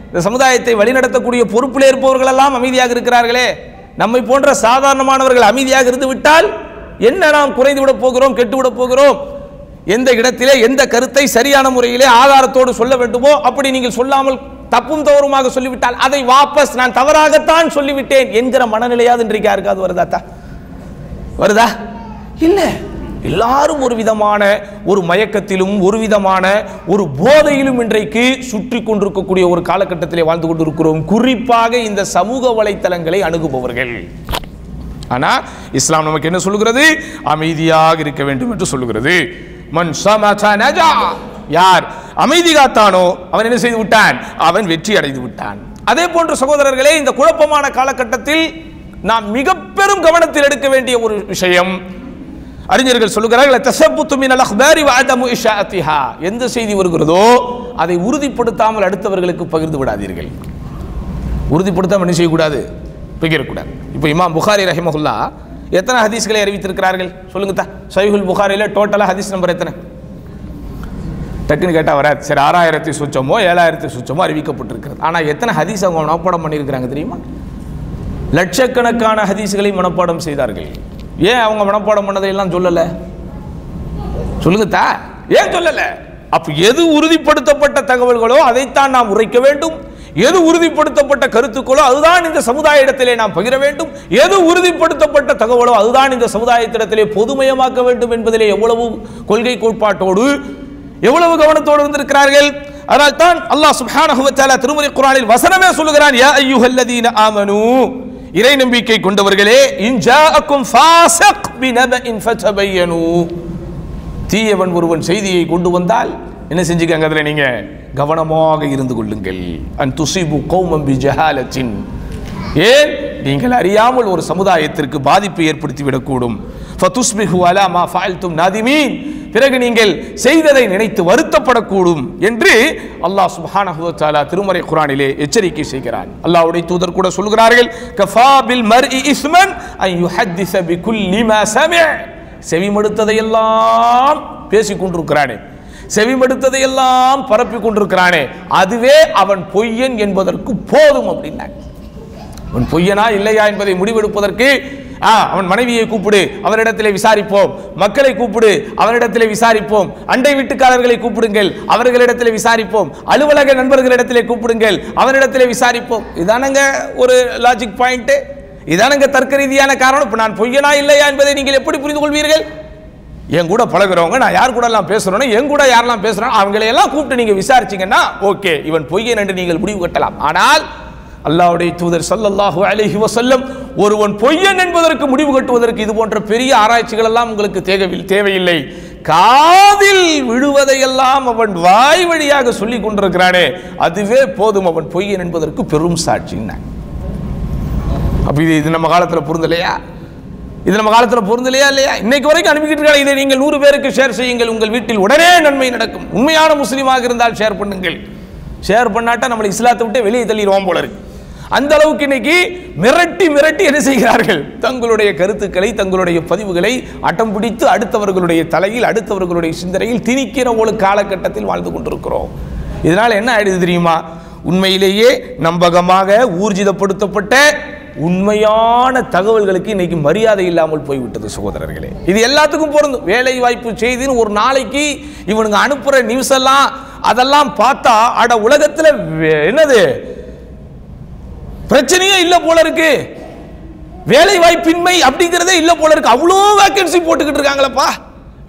இந்த சமுதாயத்தை வழிநடத்தக்கூடிய பொறுப்பில் இருப்பவர்கள் எல்லாம் அமைதியாக இருக்கிறார்களே, நம்மை போன்ற சாதாரணமானவர்கள் அமைதியாக இருந்து விட்டால் என்ன நாம் குறைந்து விட போகிறோம், கெட்டு விட போகிறோம்? எந்த இடத்திலே எந்த கருத்தை சரியான முறையிலே ஆதாரத்தோடு சொல்ல வேண்டுமோ அப்படி நீங்கள் சொல்லாமல் தப்பும் தவறுமாக சொல்லிவிட்டால் அதை வாபஸ் நான் தவறாகத்தான் சொல்லிவிட்டேன் என்கிற மனநிலையாவது இன்றைக்கு யாருக்காவது வருதா? வருதா? இல்ல. எல்லாரும் ஒரு விதமான ஒரு மயக்கத்திலும் ஒரு விதமான ஒரு போதையிலும் இன்றைக்கு சுற்றி கொண்டிருக்கக்கூடிய ஒரு காலகட்டத்திலே வாழ்ந்து கொண்டிருக்கிறோம், குறிப்பாக இந்த சமூக வலைத்தளங்களை அணுகுபவர்கள். ஆனா இஸ்லாம் நமக்கு என்ன சொல்லுகிறது? அமைதியாக இருக்க வேண்டும் என்று சொல்லுகிறது. மன் ஸமத நஜா, யார் அமைதி காத்தானோ அவன் என்ன செய்து விட்டான்? அவன் வெற்றி அடைந்து விட்டான். அதே போன்ற சகோதரர்களே, இந்த குழப்பமான காலகட்டத்தில் நாம் மிக பெரும் கவனத்தில் எடுக்க வேண்டிய ஒரு விஷயம், அறிஞர்கள் சொல்லுகிறார்கள், தஸப்புத்து மினல் அக்பாரி வ அதமு இஷாஅத்திஹா, எந்த செய்தி வருகிறதோ அதை உறுதிப்படுத்தாமல் அடுத்தவர்களுக்கு பகிர்ந்து விடாதீர்கள். உறுதிப்படுத்தாமல் என்ன செய்யக்கூடாது? பகிரக்கூடாது. இப்போ இமாம் புகாரி ரஹிமஹுல்லாஹ் எத்தனை ஹதீஸ்களை அறிவித்திருக்கிறார்கள் சொல்லுங்க? சஹீஹுல் புகாரில டோட்டலா ஹதீஸ் நம்பர் எத்தனை? டக்குன்னு கேட்டால் வராது. சரி, 6000 சுச்சமோ 7000 சுச்சமோ அறிவிக்கப்பட்டிருக்கிறது. ஆனால் எத்தனை ஹதீஸ் அவங்க மனப்பாடம் பண்ணியிருக்கிறாங்க தெரியுமா? லட்சக்கணக்கான ஹதீஸ்களை மனப்பாடம் செய்தார்கள். ஏன் அவங்க மனப்பாடம் பண்ணதையெல்லாம் சொல்லலை? சொல்லுங்க, ஏன் சொல்லலை? அப்ப எது உறுதிப்படுத்தப்பட்ட தகவல்களோ அதைத்தான் நாம் உரைக்க வேண்டும். எது உறுதிப்படுத்தப்பட்ட கருத்துக்களோ அதுதான் இந்த சமுதாய இடத்திலே நாம் பகிர வேண்டும். எது உறுதிப்படுத்தப்பட்ட தகவலோ அதுதான் இந்த சமுதாயத்திடத்திலே பொதுமயமாக்க வேண்டும் என்பதிலே எவ்வளவு கொள்கை கோட்பாட்டோடு எவ்வளவு கவனத்தோடு இருந்திருக்கிறார்கள். அதனால் தான் அல்லாஹ் சுப்ஹானஹு வ தஆலா திருமறை குர்ஆனில் வசனமே சொல்லுகிறான், யா அய்யுஹல்லதீன ஆமனூ, இறை நம்பிக்கை கொண்டவர்களே, இன் ஜாஅக்கும் ஃபாஸிக் பினபஇன் ஃபதபையனூ, தீயவன் ஒருவன் செய்தியை கொண்டு வந்தால் என்ன செஞ்சுக்கங்க, அதில் நீங்க கவனமாக இருந்து கொள்ளுங்கள். அன் துஸீபு கௌமன் பிஜஹாலத்தின், ஏன் நீங்கள் அறியாமல் ஒரு சமுதாயத்திற்கு பாதிப்பை ஏற்படுத்தி விடக்கூடும். ஃபதுஸ்பிஹு அலா மா ஃபஅல்தும் நாதிமீன், பிறகு நீங்கள் செய்ததை நினைத்து வருத்தப்படக்கூடும் என்று அல்லாஹ் சுப்ஹானஹு வ தஆலா திருமறை குர்ஆனிலே எச்சரிக்கை செய்கிறார். அல்லாஹ்வுடைய தூதர் கூட சொல்கிறார்கள், கஃபா பில் மர்இ இஸ்மன் அன் யுஹத்திஸ பிகுல்லி மா சமிஅ, செவிமடுத்ததையெல்லாம் பேசிக் கொண்டிருக்கிறானே, செவிமடுத்ததையெல்லாம் பரப்பிக் கொண்டிருக்கிறானே, அதுவே அவன் பொய்யன் என்பதற்கு போதும் அப்படின்னாங்க. அவன் பொய்யனா இல்லையா என்பதை முடிவெடுப்பதற்கு அவன் மனைவியை கூப்பிடு, அவரிடத்திலே விசாரிப்போம், மக்களை கூப்பிடு, அவரிடத்திலே விசாரிப்போம், அண்டை வீட்டுக்காரர்களை கூப்பிடுங்கள், அவர்களிடத்திலே விசாரிப்போம், அலுவலக நண்பர்களிடத்திலே கூப்பிடுங்கள், அவரிடத்திலே விசாரிப்போம். இதானங்க ஒரு லாஜிக் பாயிண்ட், இதானங்க தர்க்க ரீதியான காரணம். இப்ப நான் பொய்யனா இல்லையா என்பதை நீங்கள் எப்படி புரிந்து கொள்வீர்கள்? என் கூட பழகுறவங்க, நான் யார் கூட எல்லாம் பேசுறேனோ, என் கூட யாரெல்லாம் பேசுறானோ அவங்களை எல்லாம் கூப்பிட்டு நீங்க விசாரிச்சீங்கன்னா ஓகே, இவன் பொய்யன் என்று நீங்கள் முடிவு கட்டலாம். ஆனால் அல்லாஹ்வுடைய தூதர் ஸல்லல்லாஹு அலைஹி வஸல்லம் ஒருவன் பொய்யன் என்பதற்கு முடிவு கட்டுவதற்கு இது போன்ற பெரிய ஆராய்ச்சிகள் எல்லாம் உங்களுக்கு தேவையில்லை. காதில் விழுவதையெல்லாம் அவன் வாய் வழியாக சொல்லிக் கொண்டிருக்கிறானே, அதுவே போதும் அவன் பொய்யன் என்பதற்கு பெரும் சாட்சின்னா. அப்ப இது நம்ம காலத்தில் பொருந்தலையா? இது நம்ம காலத்தில் பொருந்தலையா இல்லையா? இன்னைக்கு வரைக்கும் அனுப்பிக்கிட்டு இருக்காங்க. இதை நீங்கள் 100 பேருக்கு ஷேர் செய்யுங்கள், உங்கள் வீட்டில் உடனே நன்மை நடக்கும். உண்மையான முஸ்லீமாக இருந்தால் ஷேர் பண்ணுங்கள். ஷேர் பண்ணாட்டா நம்மளை இஸ்லாத்தை விட்டு வெளியே தள்ளிடுவோம் போல இருக்கு. அந்த அளவுக்கு இன்னைக்கு மிரட்டி மிரட்டி என்ன செய்கிறார்கள்? தங்களுடைய கருத்துக்களை, தங்களுடைய பதிவுகளை அட்டம் பிடித்து அடுத்தவர்களுடைய தலையில், அடுத்தவர்களுடைய சிந்தனையில் திணிக்கிற ஒரு காலகட்டத்தில் வாழ்ந்து கொண்டிருக்கிறோம். இதனால் என்ன ஆயிடுது தெரியுமா? உண்மையிலேயே நம்பகமாக ஊர்ஜிதப்படுத்தப்பட்ட உண்மையான தகவல்களுக்கு இன்னைக்கு மரியாதை இல்லாமல் போய்விட்டது சகோதரர்களே. இது எல்லாத்துக்கும் பொருந்தும். வேலை வாய்ப்பு செய்தின்னு ஒரு நாளைக்கு இவனுங்க அனுப்புற நியூஸ் எல்லாம் அதெல்லாம் பார்த்தா அட உலகத்தில் என்னது பிரச்சனையே இல்ல போல இருக்கு, வேலை வாய்ப்பின்மை அப்படிங்கிறதே இல்ல போல இருக்கு. அவ்வளோ வேகன்சி போட்டுக்கிட்டு இருக்காங்களப்பா.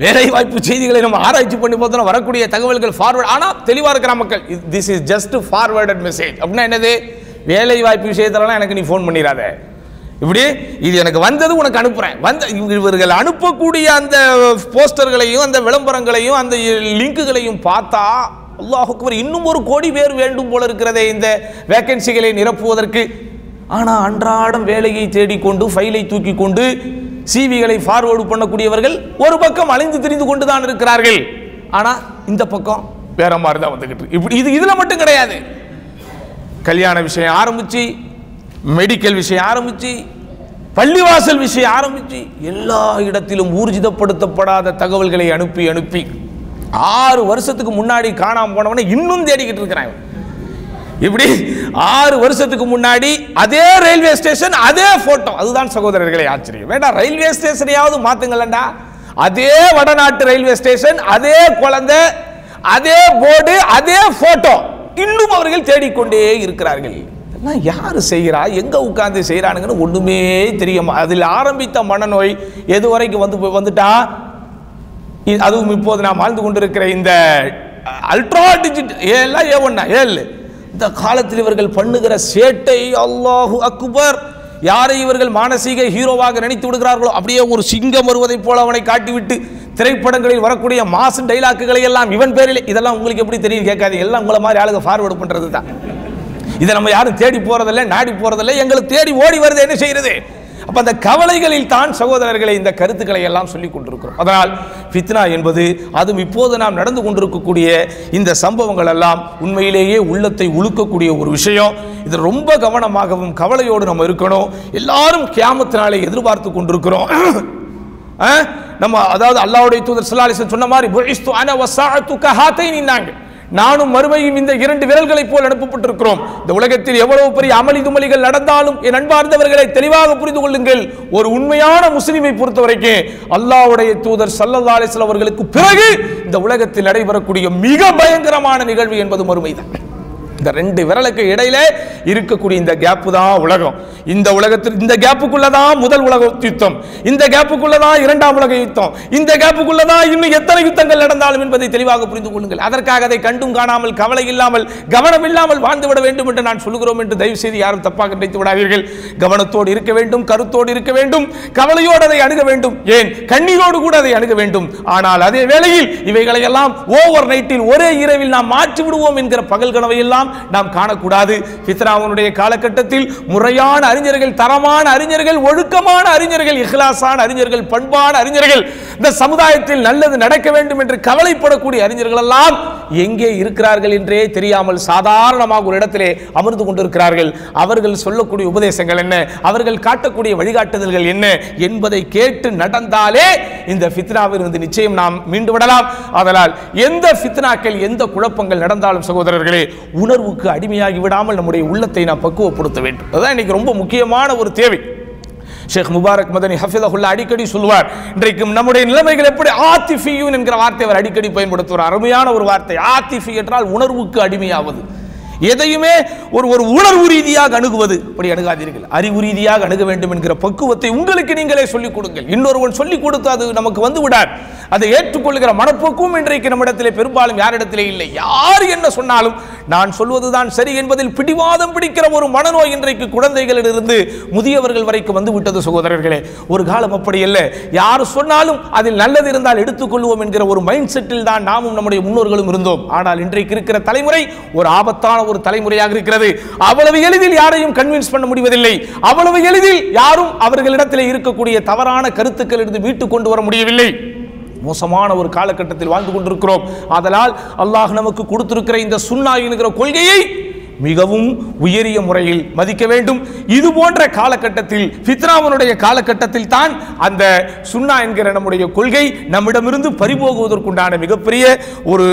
வேலை வாய்ப்பு செய்திகளை நம்ம ஆராய்ச்சி பண்ணி பார்த்தோம்னா வரக்கூடிய தகவல்கள் ஃபார்வர்ட், ஆனா தெளிவா இருக்கிற மக்கள் this is just forwarded message அப்படின்னா என்னது? வேலை வாய்ப்பு விஷயத்தெல்லாம் எனக்கு நீ ஃபோன் பண்ணிடாத, இப்படி இது எனக்கு வந்தது உனக்கு அனுப்புறேன். இவர்கள் அனுப்பக்கூடிய அந்த போஸ்டர்களையும் அந்த விளம்பரங்களையும் அந்த லிங்குகளையும் பார்த்தா அல்லாஹ் அக்பர், இன்னும் 1 கோடி பேர் வேண்டும் போல இருக்கிறதே இந்த வேகன்சிகளை நிரப்புவதற்கு. ஆனால் அன்றாடம் வேலையை தேடிக்கொண்டு ஃபைலை தூக்கி கொண்டு சிவிகளை ஃபார்வர்டு பண்ணக்கூடியவர்கள் ஒரு பக்கம் அலைந்து திரிந்து கொண்டு தான் இருக்கிறார்கள். ஆனால் இந்த பக்கம் வேற மாதிரி தான் வந்துகிட்டு. இப்படி இதில் மட்டும் கிடையாது. கல்யாண விஷயம் ஆரம்பிச்சு, மெடிக்கல் விஷயம் ஆரம்பிச்சு, பள்ளிவாசல் விஷயம் ஆரம்பிச்சு, எல்லா இடத்திலும் ஊர்ஜிதப்படுத்தப்படாத தகவல்களை அனுப்பி அனுப்பி 6 வருஷத்துக்கு முன்னாடி காணாம போனவனை இன்னும் தேடிக்கிட்டு இருக்கிறாங்க. இப்படி 6 வருஷத்துக்கு முன்னாடி அதே ரயில்வே ஸ்டேஷன், அதே போட்டோ. அதுதான் சகோதரர்களே ஆச்சரியம். வேண்டாம், ரயில்வே ஸ்டேஷனையாவது மாத்துங்களா. அதே வடநாட்டு ரயில்வே ஸ்டேஷன், அதே குழந்தை, அதே போர்டு, அதே போட்டோ, இன்னும் அவர்கள் தேடிக்கொண்டே இருக்கிறார்கள். யாரு செய்கிறா, எங்க உட்கார்ந்து செய்யறானுங்கன்னு ஒண்ணுமே தெரியும். அதில் ஆரம்பித்த மனநோய் எது வரைக்கும் வந்துட்டா, அதுவும் இப்போது நாம் வாழ்ந்து கொண்டிருக்கிற இந்த அல்ட்ரா டிஜிட் எல்லாம் ஏ1 இந்த காலத்தில் இவர்கள் பண்ணுகிற சேட்டை அல்லாஹு அக்பர். யாரை இவர்கள் மானசீக ஹீரோவாக நினைத்து விடுகிறார்களோ அப்படியே ஒரு சிங்கம் வருவதை போல அவனை காட்டிவிட்டு திரைப்படங்களில் வரக்கூடிய மாசு டைலாக்குகளை எல்லாம் இவன் பேரில், இதெல்லாம் உங்களுக்கு எப்படி தெரியும் கேட்காதீங்க. எல்லாம் உங்களை மாதிரி ஆளுங்க ஃபார்வர்டு பண்றது தான். இதை நம்ம யாரும் தேடி போறதில்லை, நாடி போறதில்லை, எங்களுக்கு தேடி ஓடி வருது. என்ன செய்யறது? அப்ப அந்த கவலைகளில் தான் சகோதரர்களை இந்த கருத்துக்களை எல்லாம் சொல்லிக் கொண்டிருக்கிறோம். அதனால் ஃபித்னா என்பது, அதுவும் இப்போது நாம் நடந்து கொண்டிருக்கக்கூடிய இந்த சம்பவங்கள் எல்லாம் உண்மையிலேயே உள்ளத்தை உழுக்கக்கூடிய ஒரு விஷயம். இது ரொம்ப கவனமாகவும் கவலையோடு நம்ம இருக்கணும். எல்லாரும் கியாமத் நாளை எதிர்பார்த்து கொண்டிருக்கிறோம். நம்ம அதாவது அல்லாஹ்வுடைய தூதர் ஸல்லல்லாஹு அலைஹி வஸல்லம் சொன்ன மாதிரி புஇஸ்து அன வஸஅத்து கஹாதைனின்னாங்க. நானும் மறுமையும் இந்த 2 விரல்களை போல் அனுப்பப்பட்டிருக்கிறோம். இந்த உலகத்தில் எவ்வளவு பெரிய அமளி துமளிகள் நடந்தாலும் என் அன்பார்ந்தவர்களை தெளிவாக புரிந்து கொள்ளுங்கள். ஒரு உண்மையான முஸ்லிமை பொறுத்தவரைக்கும் அல்லாஹ்வுடைய தூதர் ஸல்லல்லாஹு அலைஹி வஸல்லம் அவர்களுக்கு பிறகு இந்த உலகத்தில் நடைபெறக்கூடிய மிக பயங்கரமான நிகழ்வு என்பது மறுமைதான். இந்த 2 விரலுக்கு இடையில இருக்கக்கூடிய இந்த கேப் தான் உலகம். இந்த உலகத்தில் இந்த கேப்புக்குள்ளதான் முதல் உலக யுத்தம், இந்த கேப்புக்குள்ளதான் 2ஆம் உலக யுத்தம், இந்த கேப்புக்குள்ளதான் இன்னும் எத்தனை யுத்தங்கள் நடந்தாலும் என்பதை தெளிவாக புரிந்து கொள்ளுங்கள். அதற்காக அதை கண்டும் காணாமல், கவலை இல்லாமல், கவனம் இல்லாமல் வாழ்ந்துவிட வேண்டும் என்று நான் சொல்கிறோம் என்று தயவு செய்து யாரும் தப்பாக நினைத்து விடாதீர்கள். கவனத்தோடு இருக்க வேண்டும், கருத்தோடு இருக்க வேண்டும், கவலையோடு அதை அணுக வேண்டும், ஏன் கண்ணீரோடு கூட அதை அணுக வேண்டும். ஆனால் அதே வேளையில் இவைகளை எல்லாம் ஓவர் நைட்டில் ஒரே இரவில் நாம் மாற்றி விடுவோம் என்கிற பகல் கனவை எல்லாம் நாம் காணக்கூடாது. ஃபித்னாவுடைய காலகட்டத்தில் முறையான அறிஞர்கள், தரமான அறிஞர்கள், ஒழுக்கமான அறிஞர்கள், இஹ்லாஸான அறிஞர்கள், பண்பான அறிஞர்கள், இந்த சமுதாயத்தில் நல்லது நடக்க வேண்டும் என்று கவலைப்படக்கூடிய அறிஞர்கள் எல்லாம் எங்கே இருக்கிறார்கள் என்றே தெரியாமல் சாதாரணமாக ஒரு இடத்திலே அமர்ந்து கொண்டிருக்கிறார்கள். அவர்கள் சொல்லக்கூடிய உபதேசங்கள் என்ன, அவர்கள் காட்டக்கூடிய வழிகாட்டுதல்கள் என்ன என்பதை கேட்டு நடந்தாலே இந்த ஃபித்னாவிலிருந்து நிச்சயம் நாம் மீண்டு விடலாம். அதனால் எந்த ஃபித்னாக்கள், எந்த குழப்பங்கள் நடந்தாலும் சகோதரர்களே, உணர்வுக்கு அடிமையாகி விடாமல் நம்முடைய உள்ளத்தை நாம் பக்குவப்படுத்த வேண்டும். அதுதான் இன்னைக்கு ரொம்ப முக்கியமான ஒரு தேவை. ஷேக் முபாரக் மதனி ஹஃபிதஹுல்லா அடிக்கடி சொல்வார், இன்றைக்கு நம்முடைய நிலைமைகள் எப்படி ஆத்திஃபியூன் என்கிற வார்த்தை அவர் அடிக்கடி பயன்படுத்துவார். அருமையான ஒரு வார்த்தை. ஆத்திஃபி என்றால் உணர்வுக்கு அடிமையாவது. எதையுமே ஒரு உணர்வு ரீதியாக அணுகுவது, அப்படி அணுகாதீர்கள். அறிவு ரீதியாக அணுக வேண்டும் என்கிற பக்குவத்தை உங்களுக்கு நீங்களே சொல்லிக் கொடுங்கள். இன்னொருவன் சொல்லிக் கொடுத்து அது நமக்கு வந்து விடார். அதை ஏற்றுக்கொள்கிற மனப்போக்கும் இன்றைக்கு நம்மிடத்திலே பெரும்பாலும் யாரிடத்திலே இல்லை. யார் என்ன சொன்னாலும் நான் சொல்வதுதான் சரி என்பதில் பிடிவாதம் பிடிக்கிற ஒரு மனநோய் இன்றைக்கு குழந்தைகளிலிருந்து முதியவர்கள் வரைக்கும் வந்து விட்டது சகோதரர்களே. ஒரு காலம் அப்படி அல்ல. யார் சொன்னாலும் அதில் நல்லது இருந்தால் எடுத்துக்கொள்வோம் என்கிற ஒரு மைண்ட் செட்டில் தான் நாமும் நம்முடைய முன்னோர்களும் இருந்தோம். ஆனால் இன்றைக்கு இருக்கிற தலைமுறை ஒரு ஆபத்தான ஒரு தலைமுறையாக இருக்கிறது. அவ்வளவு எளிதில் யாரையும் கன்வின்ஸ் பண்ண முடிவதில்லை. அவ்வளவு எளிதில் யாரும் அவர்களிடத்தில் இருக்கக்கூடிய தவறான கருத்துக்கள் இருந்து மீட்டு கொண்டு வர முடியவில்லை. மோசமான ஒரு காலகட்டத்தில் வாழ்ந்து கொண்டிருக்கிறோம். ஆதலால் அல்லாஹ் நமக்கு கொடுத்திருக்கிற இந்த சுன்னா என்கிற கொள்கையை மிகவும் உயரிய முறையில் மதிக்க வேண்டும். இது போன்ற காலகட்டத்தில், ஃபித்னாவுடைய காலகட்டத்தில் தான் அந்த சுன்னா என்கிற நம்முடைய கொள்கை நம்மிடமிருந்து பறிபோகுவதற்குண்டான மிகப்பெரிய ஒரு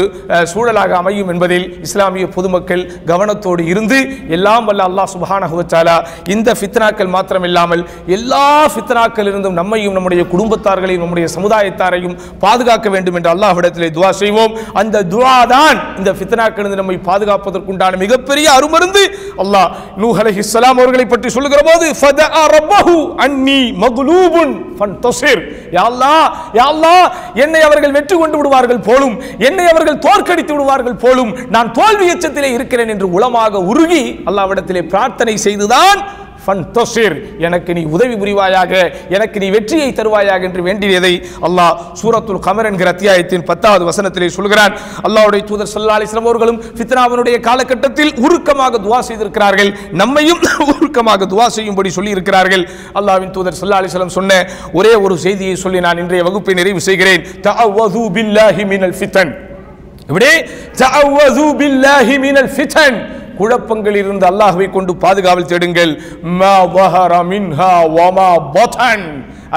சூழலாக அமையும் என்பதில் இஸ்லாமிய பொதுமக்கள் கவனத்தோடு இருந்து எல்லாம் வல்ல அல்லாஹ் சுப்ஹானஹு வ தஆலா இந்த ஃபித்னாக்கள் மாத்திரமில்லாமல் எல்லா ஃபித்னாக்கள் இருந்தும் நம்மையும் நம்முடைய குடும்பத்தார்களையும் நம்முடைய சமுதாயத்தாரையும் பாதுகாக்க வேண்டும் என்று அல்லாஹ்விடத்திலே துஆ செய்வோம். அந்த துஆ தான் இந்த ஃபித்னாக்கள் இருந்து நம்மை பாதுகாப்பதற்குண்டான மிகப்பெரிய அருமருந்து. அல்லாஹ் நூஹ் அலைஹிஸ்ஸலாம் அவர்களை பற்றி சொல்லுகிற போது ஃபதஅ ரப்பஹு அன்னி மக்லூபுன் ஃபன்தஸிர், யா அல்லாஹ், யா அல்லாஹ், என்னை அவர்கள் வெற்றி கொண்டு விடுவார்கள் போலும், என்னை அவர்கள் தோற்கடித்து விடுவார்கள் போலும், நான் தோல்வி எச்சத்திலே இருக்கிறேன் என்று உளமாக உருகி அல்லாஹ்விடத்திலே பிரார்த்தனை செய்துதான் ஃபன்தஸிர், எனக்கு நீ உதவி புரிவாயாக, எனக்கு நீ வெற்றியை தருவாயாக என்று வேண்டியதை அல்லாஹ் சூரத்துல் கமர் என்கிற அத்தியாயத்தின் 10வது வசனத்திலே சொல்கிறான். அல்லாஹ்வுடைய தூதர் ஸல்லல்லாஹு அலைஹி வஸல்லம் அவர்களும் ஃபித்னாவுடைய காலகட்டத்தில் உருக்கமாக துஆ செய்திருக்கிறார்கள். நம்மையும் உருக்கமாக துஆ செய்யும்படி சொல்லி இருக்கிறார்கள். அல்லாஹ்வின் தூதர் ஸல்லல்லாஹு அலைஹி வஸல்லம் சொன்ன ஒரே ஒரு செய்தியை சொல்லி நான் இன்றைய வகுப்பை நிறைவு செய்கிறேன். தஅவ்வது பில்லாஹி மினல் ஃபிதன். இப்படி தஅவ்வது பில்லாஹி மினல் ஃபிதன், குழப்பங்களில் இருந்து அல்லாஹ்வை கொண்டு பாதுகாவல் தேடுங்கள். மா வஹர மின்ஹா வமா பதன்,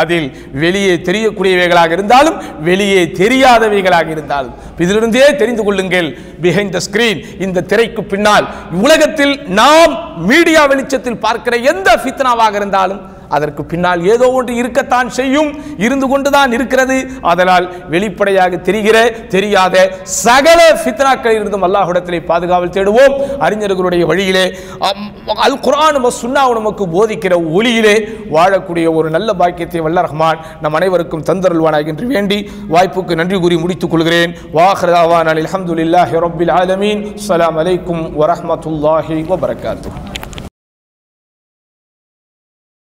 அதில் வெளியே தெரியக்கூடியவைகளாக இருந்தாலும் வெளியே தெரியாதவைகளாக இருந்தாலும் இதிலிருந்தே தெரிந்து கொள்ளுங்கள். பிஹைண்ட் த ஸ்கிரீன், இந்த திரைக்கு பின்னால் உலகத்தில் நாம் மீடியா வெளிச்சத்தில் பார்க்கிற எந்த ஃபித்னாவாக இருந்தாலும் அதற்கு பின்னால் ஏதோ ஒன்று இருக்கத்தான் செய்யும், இருந்து கொண்டுதான் இருக்கிறது. அதனால் வெளிப்படையாக தெரிகிற தெரியாத சகல ஃபித்னாக்களில் இருந்தும் அல்லாஹ்விடத்திலே பாதுகாவல் தேடுவோம். அறிஞர்களுடைய வழியிலே, அல் குர்ஆன் சுன்னா நமக்கு போதிக்கிற ஒளியிலே வாழக்கூடிய ஒரு நல்ல பாக்கியத்தை வல்ல ரஹ்மான் நம் அனைவருக்கும் தந்தருள்வானாக என்று வேண்டி வாய்ப்புக்கு நன்றி கூறி முடித்துக் கொள்கிறேன். வாஹிரு தஅவானா அல்ஹம்துலில்லாஹி ரப்பில் ஆலமீன். அஸ்ஸலாமு அலைக்கும் வரஹ்மத்துல்லாஹி வபரகாத்துஹு.